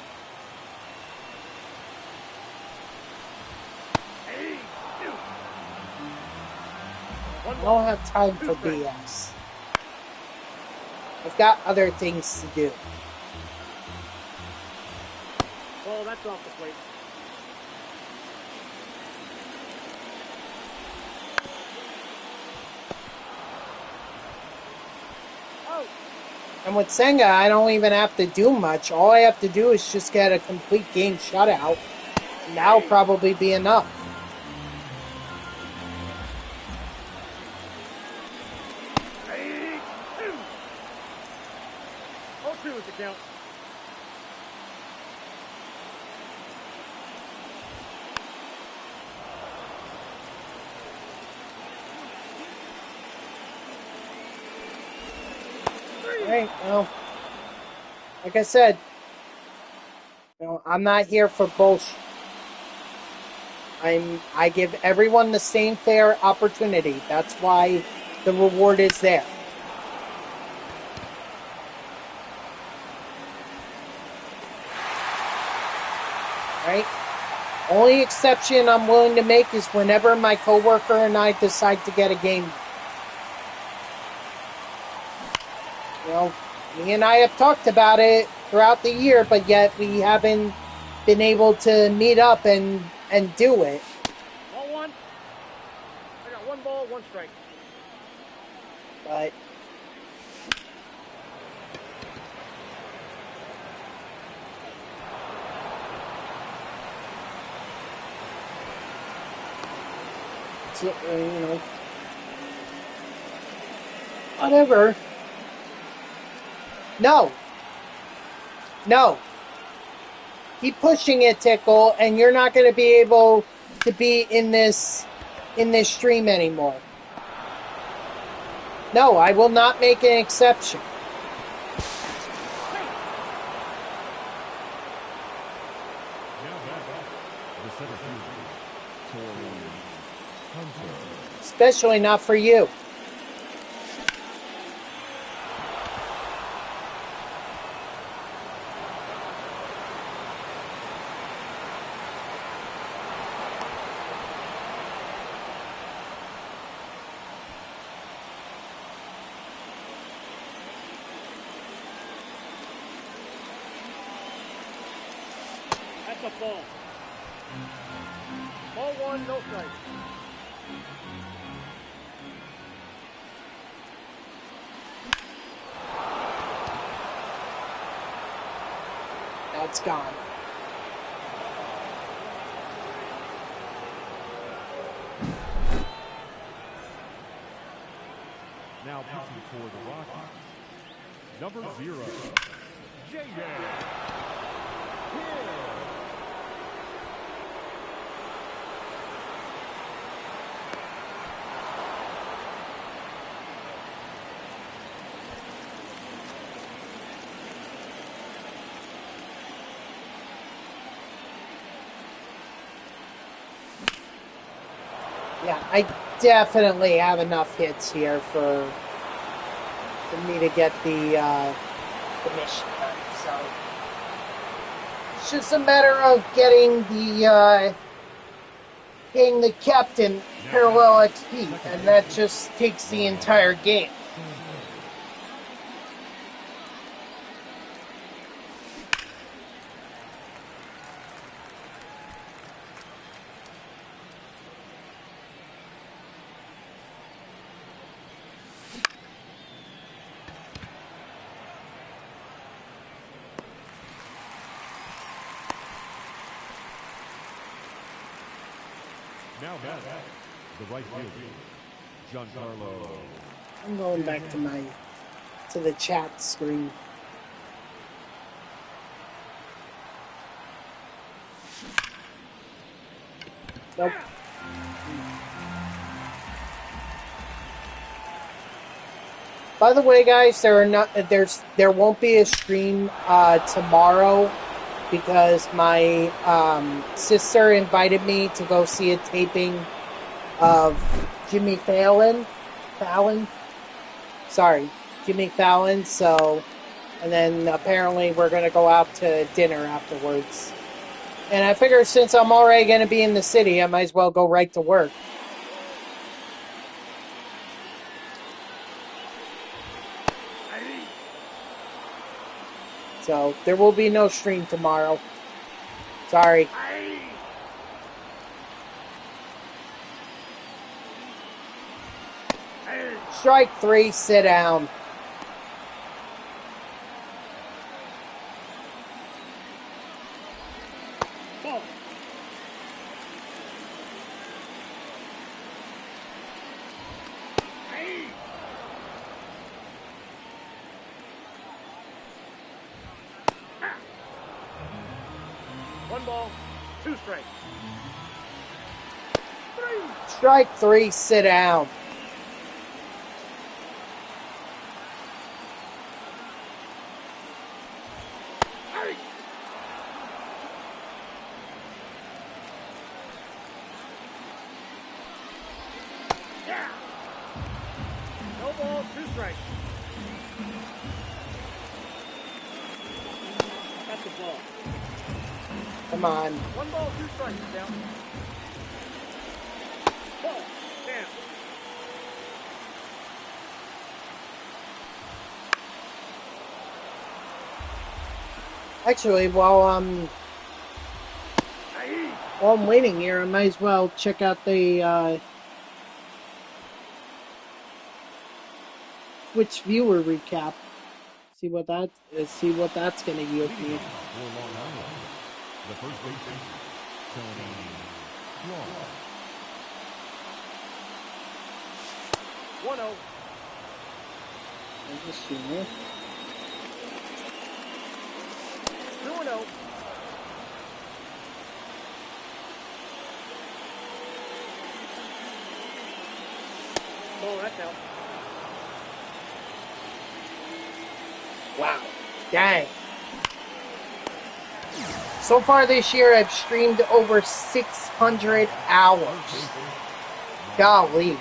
I don't have time for BS. I've got other things to do. Oh, that's off the plate. Oh. And with Senga, I don't even have to do much. All I have to do is just get a complete game shutout. And that'll probably be enough. Oh, 2 is the count. Alright, well, like I said, I'm not here for bullshit. I give everyone the same fair opportunity. That's why the reward is there. Right? Only exception I'm willing to make is whenever my coworker and I decide to get a game. You know, me and I have talked about it throughout the year, but yet we haven't been able to meet up and do it. Ball 1. I got 1 ball, 1 strike. But you know, whatever. No. Keep pushing it, Tickle, and you're not going to be able to be in this stream anymore. No, I will not make an exception. Now back, the center fielder, Torrey Hunter. Especially not for you. That's a ball. Ball one, no strike. That's gone. Now pitching for the Rockies, number 0, J.A. Hill. Yeah, I definitely have enough hits here for me to get the mission done. So it's just a matter of getting the captain parallel XP, and that just takes the entire game. Now back, the right fielder, Giancarlo. I'm going back to the chat screen. Nope. By the way, guys, there won't be a stream tomorrow because my sister invited me to go see a taping of Jimmy Fallon. Jimmy Fallon. So, and then apparently we're gonna go out to dinner afterwards. And I figure since I'm already gonna be in the city, I might as well go right to work. So, there will be no stream tomorrow. Sorry. Strike 3, sit down. Ball. One ball, 2 strikes. 3. Strike 3, sit down. Yeah. No ball, 2 strikes. That's a ball. Come on. 1 ball, 2 strikes. Down. Ball. Down. Actually, while I'm waiting here, I might as well check out the Twitch viewer recap. See what that's gonna yield me. For Long Island, the first baseman, Tony Long. 1-0. I'm just seeing 2-0. Ball, that's out. Wow. Dang. So far this year, I've streamed over 600 hours. Golly.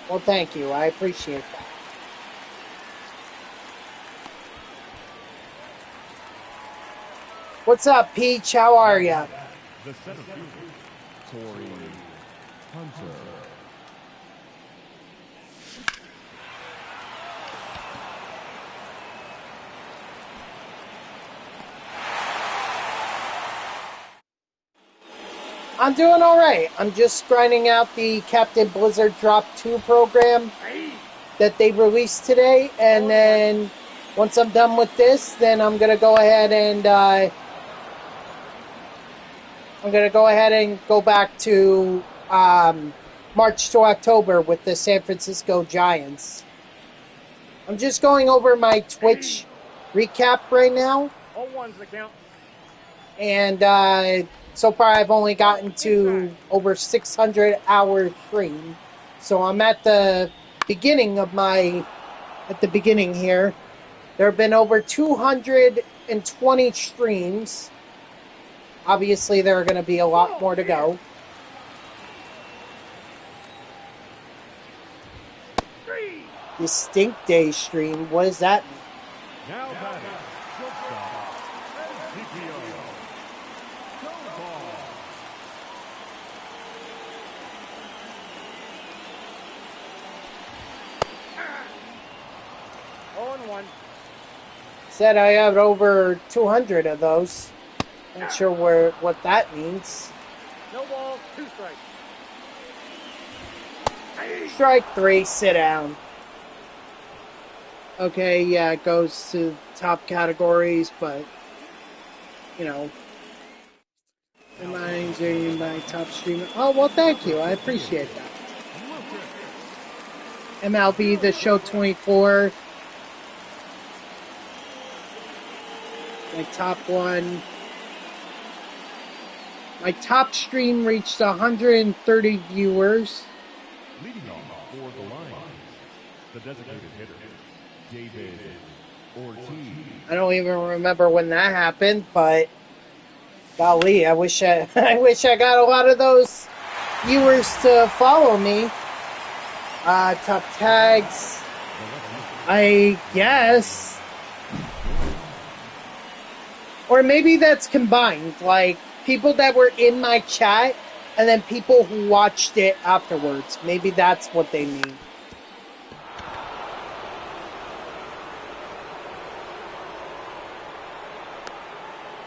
Well, thank you. I appreciate that. What's up, Peach? How are ya? The center fielder, Torrey Hunter. I'm doing all right. I'm just grinding out the Captain Blizzard Drop 2 program that they released today, and then once I'm done with this, then I'm gonna go ahead and go back to March to October with the San Francisco Giants. I'm just going over my Twitch recap right now. All ones the count. And so far I've only gotten to over 600 hour stream. So I'm at the beginning here. There have been over 220 streams. Obviously there are going to be a lot more to go. Distinct Day stream, what does that mean? Now batting, shortstop, DPO. Oh, and one. Said I have over 200 of those. Not sure what that means. No ball, 2 strikes. Strike 3, sit down. Okay, yeah, it goes to top categories, but, you know, reminding my top streamer. Oh, well, thank you. I appreciate that. MLB The Show 24. My top one. My top stream reached 130 viewers. Leading off for the Lions, the designated hitter, David Ortiz. I don't even remember when that happened, but golly, I wish I got a lot of those viewers to follow me. Top tags, I guess, or maybe that's combined, like people that were in my chat and then people who watched it afterwards. Maybe that's what they mean.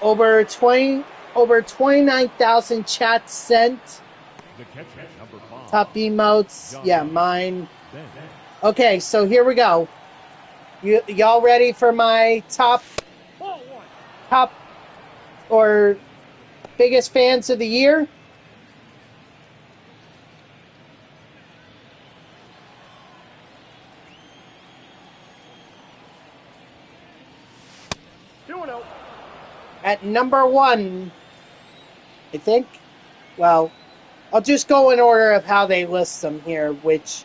Over 29,000 chats sent. The catcher, number 5. Top emotes, yeah, mine. Okay, so here we go. Y'all ready for my top or biggest fans of the year? At number 1, I think. Well, I'll just go in order of how they list them here, which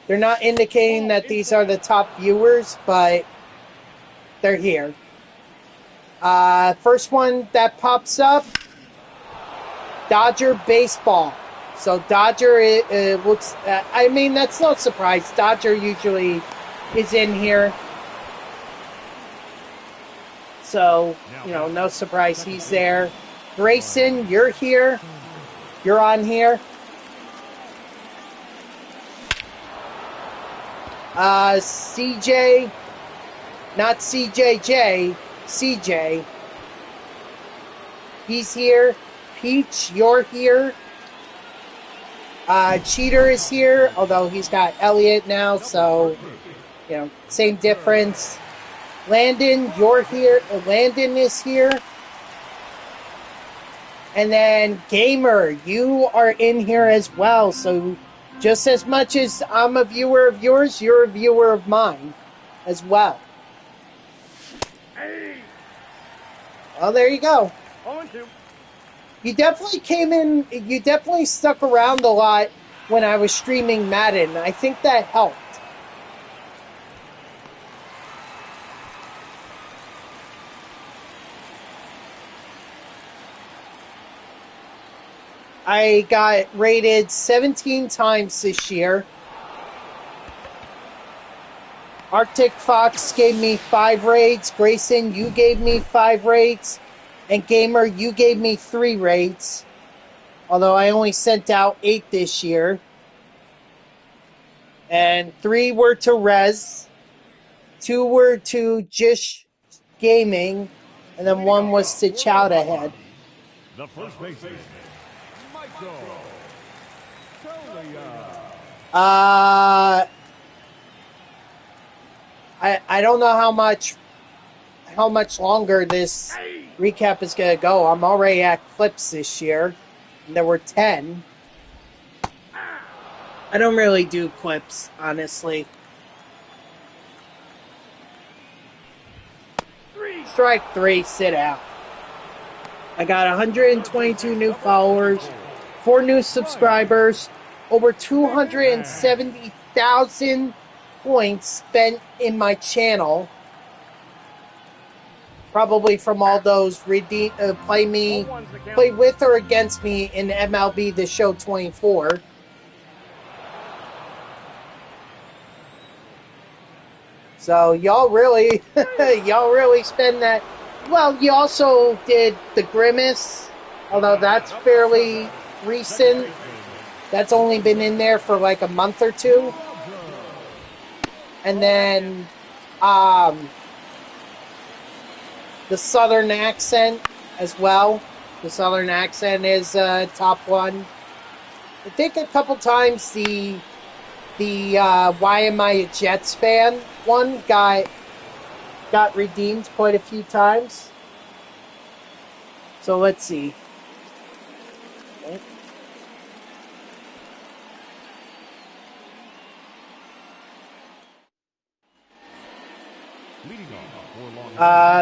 they're not indicating that these are the top viewers, but they're here. First one that pops up, Dodger baseball. So Dodger looks, I mean, that's no surprise. Dodger usually is in here. So, you know, no surprise he's there. Grayson, you're here. You're on here. CJ, not CJJ, CJ. He's here. Peach, you're here. Cheater is here, although he's got Elliot now, so, you know, same difference. Landon, you're here. Landon is here. And then Gamer, you are in here as well. So just as much as I'm a viewer of yours, you're a viewer of mine as well. Well, there you go. 0-2. You definitely came in, you definitely stuck around a lot when I was streaming Madden. I think that helped. I got rated 17 times this year. Arctic Fox gave me 5 rates. Grayson, you gave me 5 rates. And Gamer, you gave me 3 rates. Although I only sent out 8 this year. And 3 were to Rez. 2 were to Jish Gaming. And then 1 was to Chowdahead. The first baseman, Michael Solia. I don't know how much longer this recap is going to go. I'm already at clips this year. And there were 10. I don't really do clips, honestly. Strike 3, sit out. I got 122 new followers, 4 new subscribers, over 270,000 points spent in my channel. Probably from all those play with or against me in MLB The Show 24. So y'all really spend that. Well, you also did the Grimace, although that's fairly recent. That's only been in there for like a month or 2. And then the Southern accent as well. The Southern accent is top 1. I think a couple times the Why Am I a Jets Fan one got redeemed quite a few times. So let's see. Okay.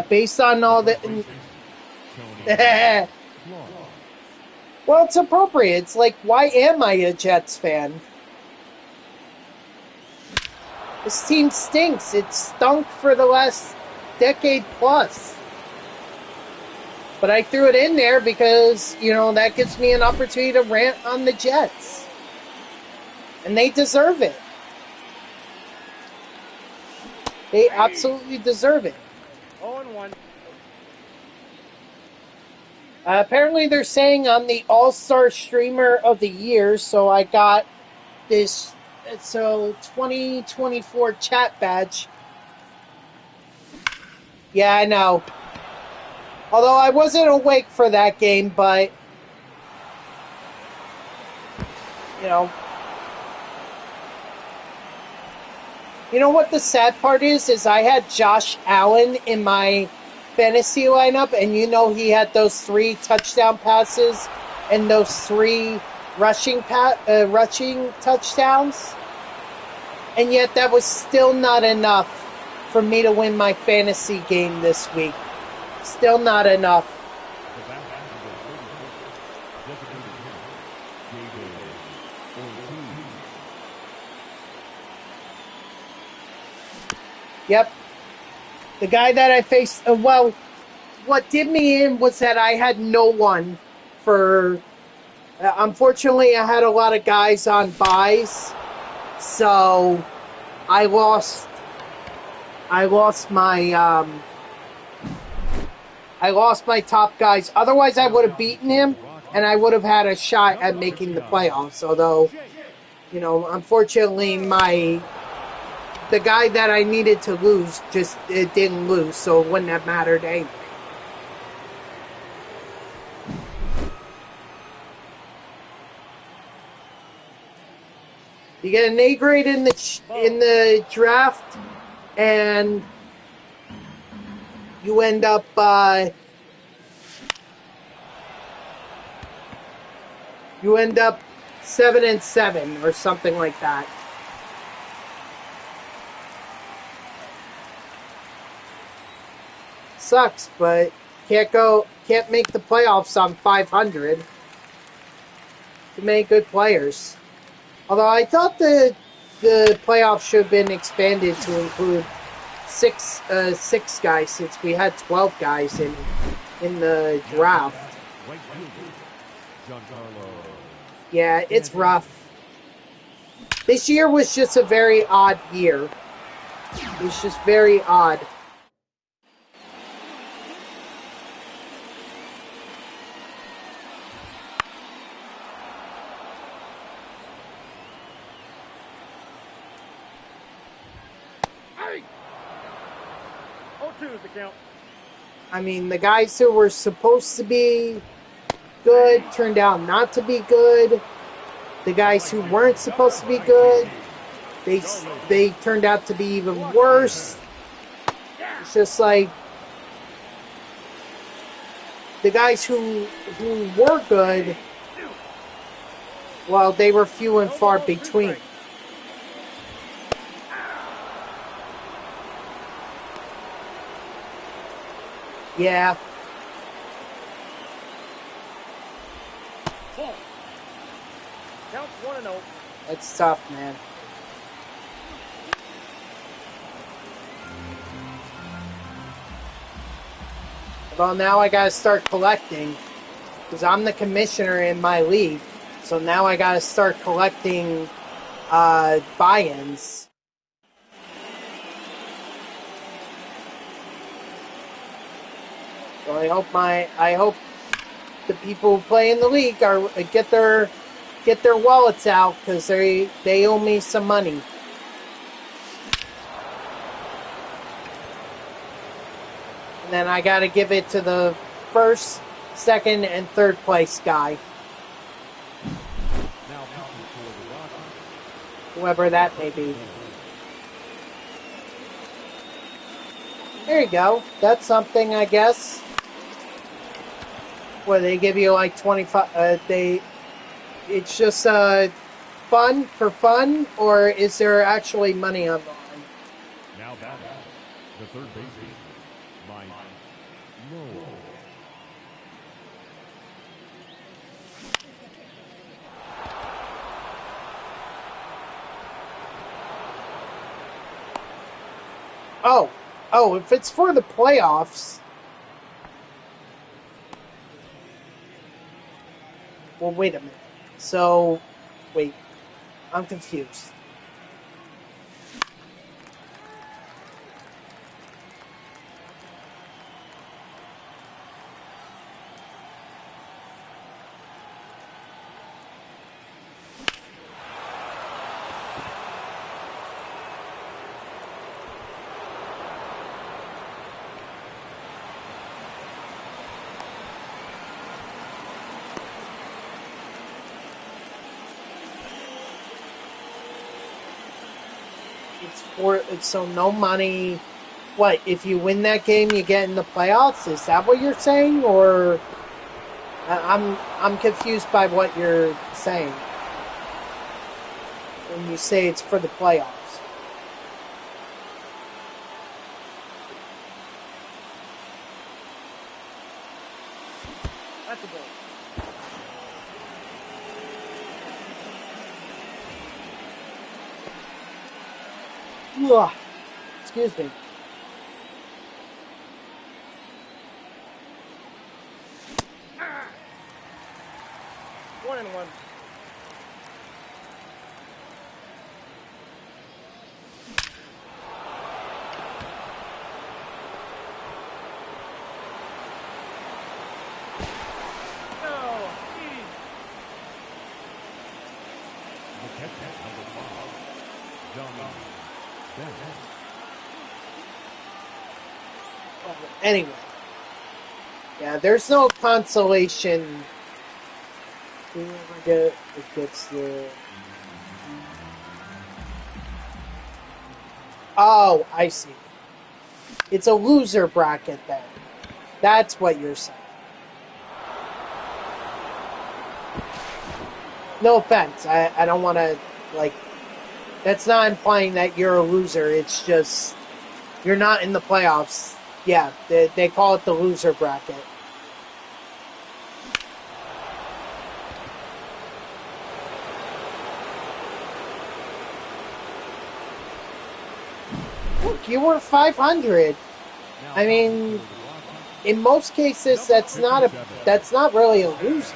Based on all the well, it's appropriate. It's like, why am I a Jets fan? This team stinks. It stunk for the last decade plus. But I threw it in there because, that gives me an opportunity to rant on the Jets. And they deserve it. They absolutely deserve it. 0-1. Apparently they're saying I'm the All-Star Streamer of the Year, so I got this 2024 chat badge. Yeah, I know. Although I wasn't awake for that game, but You know what the sad part is I had Josh Allen in my fantasy lineup, and he had those 3 touchdown passes and those 3 rushing touchdowns. And yet that was still not enough for me to win my fantasy game this week. Still not enough. Yep. The guy that I faced, what did me in was that I had no one for, unfortunately I had a lot of guys on buys, so I lost my top guys. Otherwise I would have beaten him, and I would have had a shot at making the playoffs, although, unfortunately the guy that I needed to lose it didn't lose, so it wouldn't have mattered anyway. You get an A grade in the draft, and you end up 7-7 or something like that. Sucks, but can't make the playoffs on 500. Too many good players. Although I thought the playoffs should have been expanded to include six guys, since we had 12 guys in the draft. Yeah, it's rough. This year was just a very odd year. It was just very odd. Hey! 0-2 is the count. I mean, the guys who were supposed to be good turned out not to be good. The guys who weren't supposed to be good, they turned out to be even worse. It's just like the guys who were good, well, they were few and far between. Yeah. Counts 1-0. That's tough, man. Well, now I gotta start collecting, because I'm the commissioner in my league. So now I gotta start collecting buy-ins. So I hope the people who play in the league are get their wallets out, because they owe me some money. And then I gotta give it to the first, second, and third place guy. Whoever that may be. There you go. That's something, I guess. What, they give you like 25, it's just fun for fun, or is there actually money on the line? Now that the third baseman, Mike Lowe. Oh, if it's for the playoffs. Well, wait a minute. So, wait. I'm confused. It's so no money. What, if you win that game, you get in the playoffs? Is that what you're saying, or I'm confused by what you're saying when you say it's for the playoffs? That's a goal. Ugh. Excuse me. Ah! 1-1. No, geez. The catcher, number 5, Diamond Dynasty. Anyway. Yeah, there's no consolation. Whoever gets the... Oh, I see. It's a loser bracket then. That's what you're saying. No offense. I don't want to, like... That's not implying that you're a loser. It's just... You're not in the playoffs. Yeah, they call it the loser bracket. Look, you were 500. I mean, in most cases, that's not really a loser.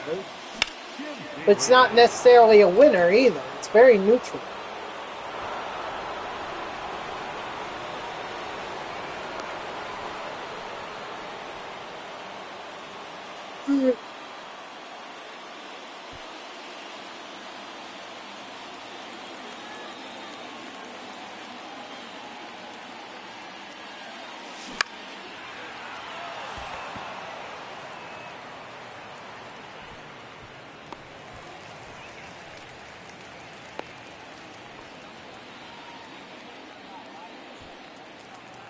but it's not necessarily a winner either. It's very neutral.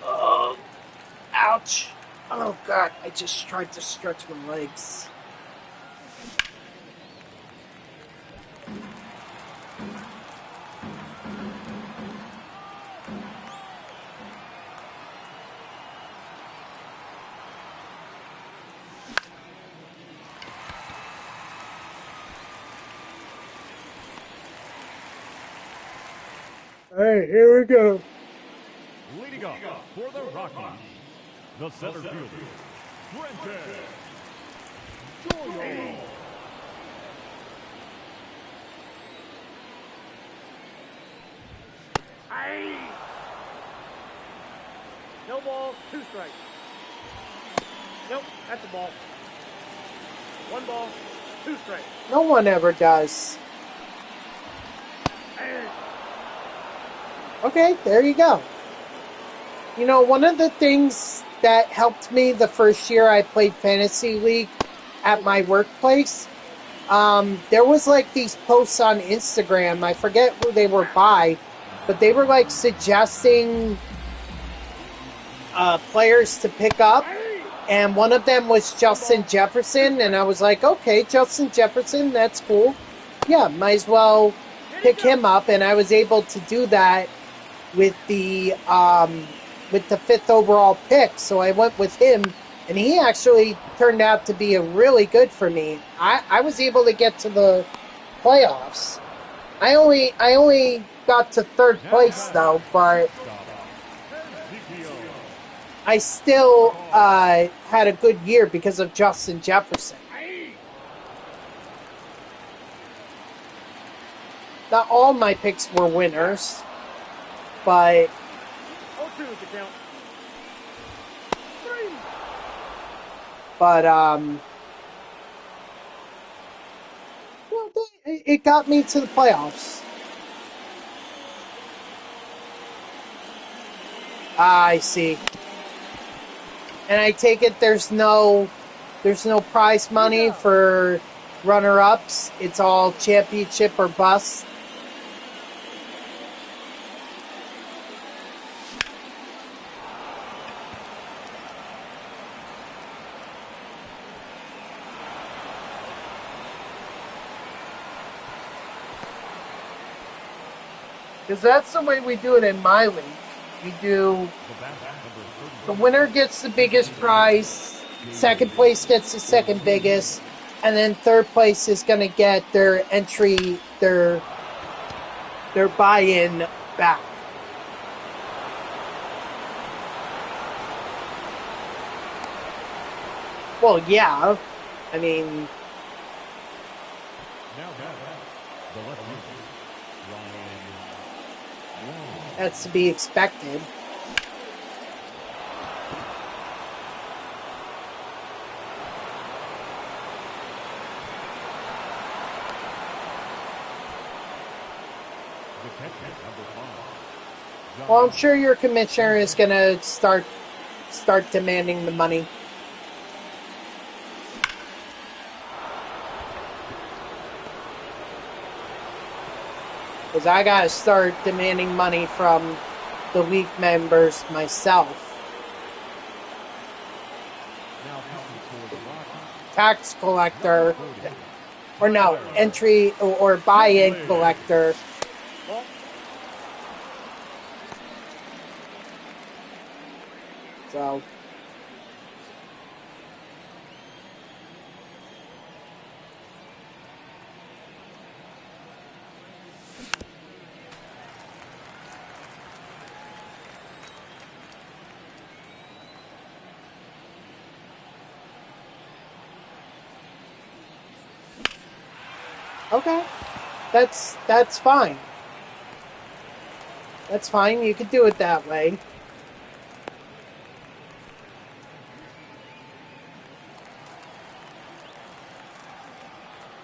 Oh, ouch. Oh, God. I just tried to stretch my legs. All right, here we go. Leading up for the Rockies, the center fielder, Brenton Doyle. Aye. No ball, 2 strikes. Nope, that's a ball. 1 ball, 2 strikes. No one ever does. Aye. Okay, there you go. You know, one of the things that helped me the first year I played Fantasy League at my workplace, there was like these posts on Instagram. I forget who they were by, but they were like suggesting players to pick up. And one of them was Justin Jefferson. And I was like, okay, Justin Jefferson, that's cool. Yeah, might as well pick him up. And I was able to do that with the 5th overall pick. So I went with him, and he actually turned out to be a really good for me. I was able to get to the playoffs. I only got to 3rd place though, but I still had a good year because of Justin Jefferson. Not all my picks were winners, but 0-2 is the count. 3. but well, it got me to the playoffs. I see. And I take it there's no prize money for runner-ups. It's all championship or bust. Because that's the way we do it in my league. We do the winner gets the biggest prize, 2nd place gets the 2nd biggest, and then 3rd place is going to get their entry, their buy-in back. Well, yeah. I mean, that's to be expected. Well, I'm sure your commissioner is going to start demanding the money. Because I got to start demanding money from the league members myself. Tax collector, or no, entry or buy-in collector. So, Okay. That's fine. That's fine. You could do it that way.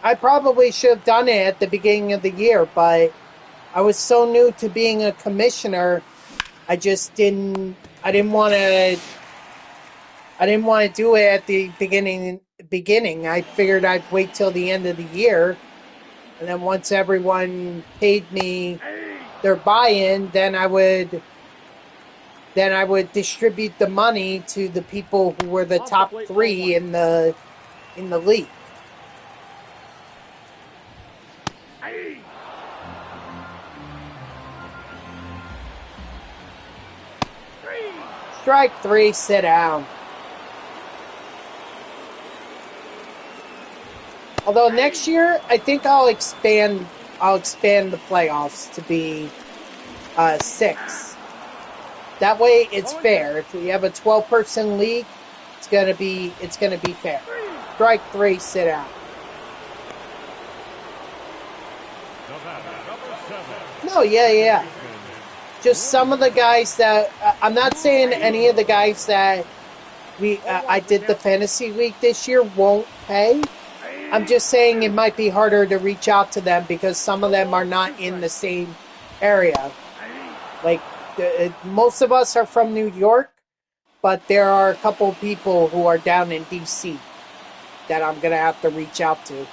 I probably should have done it at the beginning of the year, but I was so new to being a commissioner, I just didn't. I didn't want to. I didn't want to do it at the beginning. I figured I'd wait till the end of the year, and then once everyone paid me their buy-in, then I would distribute the money to the people who were the top 3 in the league. Strike 3, sit down. Although next year, I think I'll expand the playoffs to be 6. That way, it's fair. If we have a 12-person league, it's gonna be fair. Strike 3, sit down. No, yeah. Just some of the guys that I'm not saying any of the guys that I did the fantasy league this year won't pay. I'm just saying it might be harder to reach out to them because some of them are not in the same area. Like, most of us are from New York, but there are a couple people who are down in D.C. that I'm going to have to reach out to.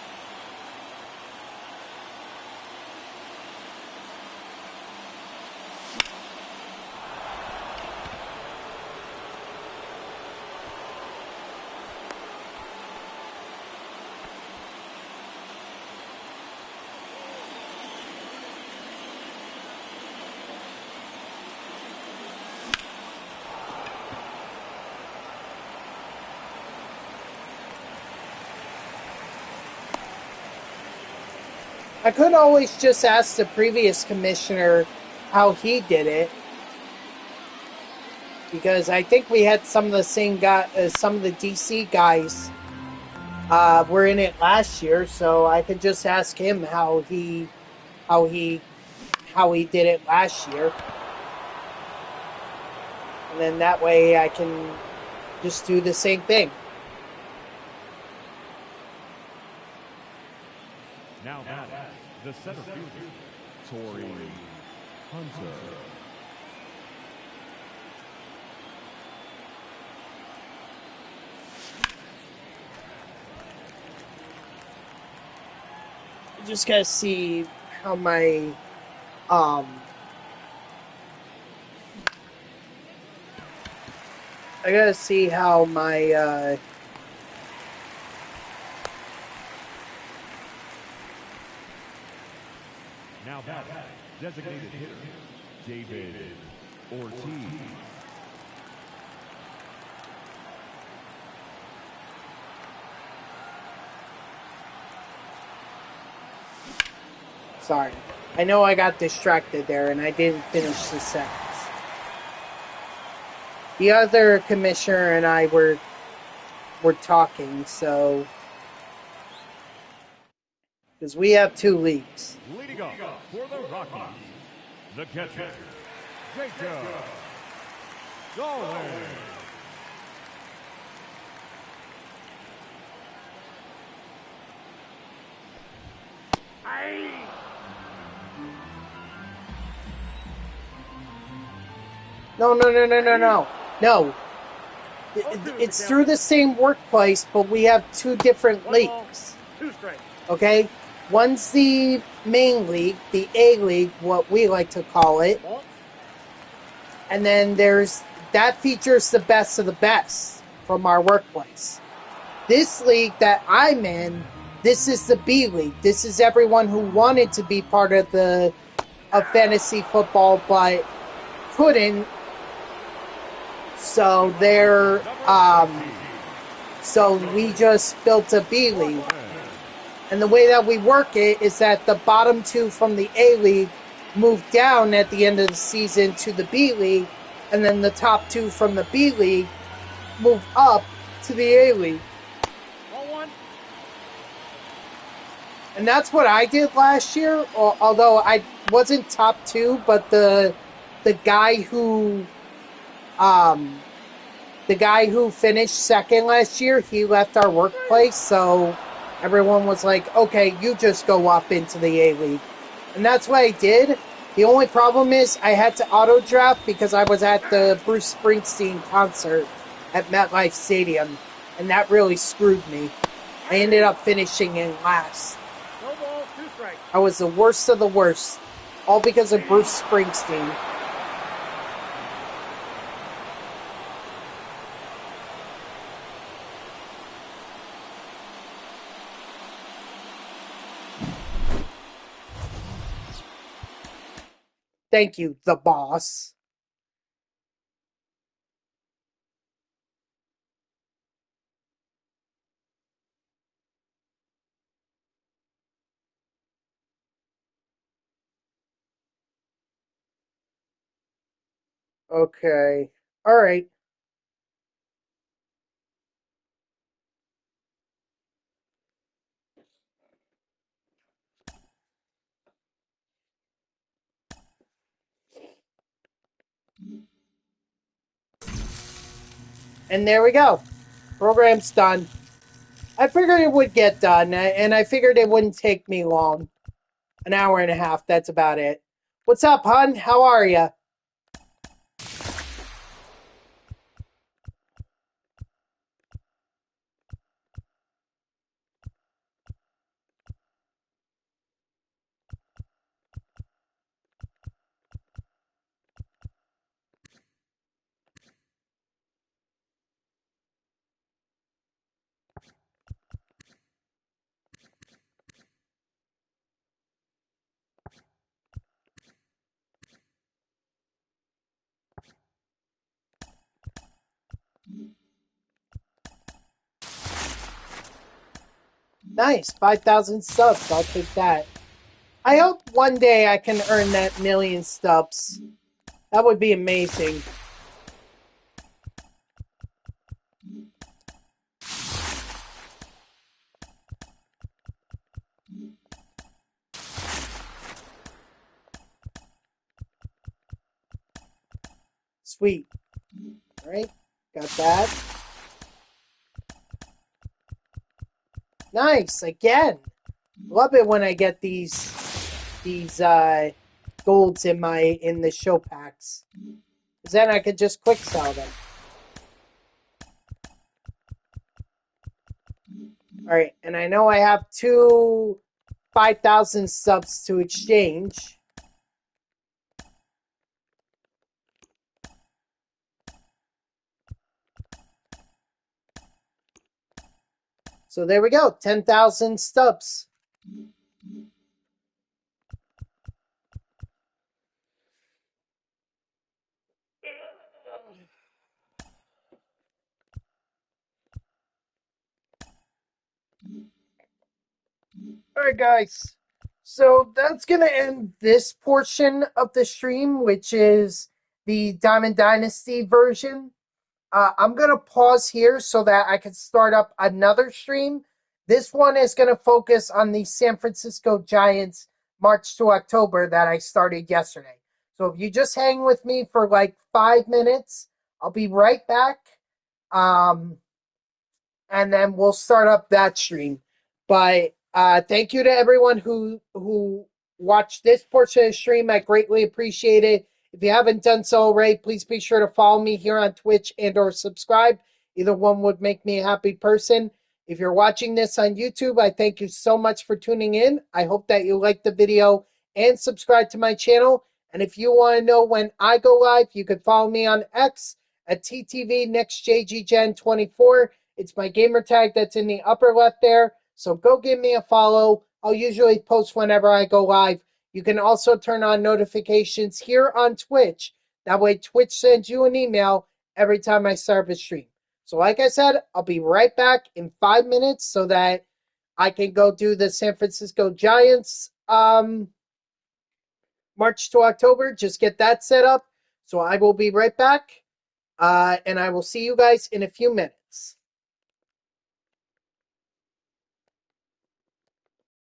I could always just ask the previous commissioner how he did it, because I think we had some of the same some of the DC guys were in it last year, so I could just ask him how he did it last year, and then that way I can just do the same thing. Now the center fielder, Torrey Hunter. I just gotta see how my I gotta see how my Now that designated hitter, David Ortiz. Sorry. I know I got distracted there and I didn't finish the sentence. The other commissioner and I were talking, so because we have 2 leagues. Leading off for the Rockies, the catcher, Jacob Golden. No. It's through the same workplace, but we have 2 different leagues. Okay? One's the main league, the A League, what we like to call it. And then that features the best of the best from our workplace. This league that I'm in, this is the B League. This is everyone who wanted to be part of fantasy football but couldn't. So so we just built a B League. And the way that we work it is that the bottom 2 from the A League move down at the end of the season to the B League, and then the top 2 from the B League move up to the A League. And that's what I did last year, although I wasn't top 2, but the guy who um the guy who finished second last year, he left our workplace, so everyone was like, okay, you just go up into the A League. And that's what I did. The only problem is I had to auto draft because I was at the Bruce Springsteen concert at MetLife Stadium, and that really screwed me. I ended up finishing in last. No ball, 2 strikes. I was the worst of the worst, all because of Bruce Springsteen. Thank you, the boss. Okay. All right. And there we go. Program's done. I figured it would get done, and I figured it wouldn't take me long. An hour and a half, that's about it. What's up, hun? How are you? Nice, 5,000 subs. I'll take that. I hope one day I can earn that million subs. That would be amazing. Sweet. All right, got that. Nice, again. Love it when I get these golds in the show packs. Because then I could just quick sell them. Alright, and I know I have 5,000 subs to exchange. So there we go, 10,000 subs. Alright, guys. So that's going to end this portion of the stream, which is the Diamond Dynasty version. I'm going to pause here so that I can start up another stream. This one is going to focus on the San Francisco Giants March to October that I started yesterday. So if you just hang with me for like 5 minutes, I'll be right back. And then we'll start up that stream. But thank you to everyone who watched this portion of the stream. I greatly appreciate it. If you haven't done so already, please be sure to follow me here on Twitch and or subscribe. Either one would make me a happy person. If you're watching this on YouTube, I thank you so much for tuning in. I hope that you liked the video and subscribe to my channel. And if you want to know when I go live, you can follow me on X at TTV It's my gamer tag that's in the upper left there. So go give me a follow. I'll usually post whenever I go live. You can also turn on notifications here on Twitch. That way Twitch sends you an email every time I start a stream. So like I said, I'll be right back in 5 minutes so that I can go do the San Francisco Giants March to October. Just get that set up. So I will be right back. And I will see you guys in a few minutes.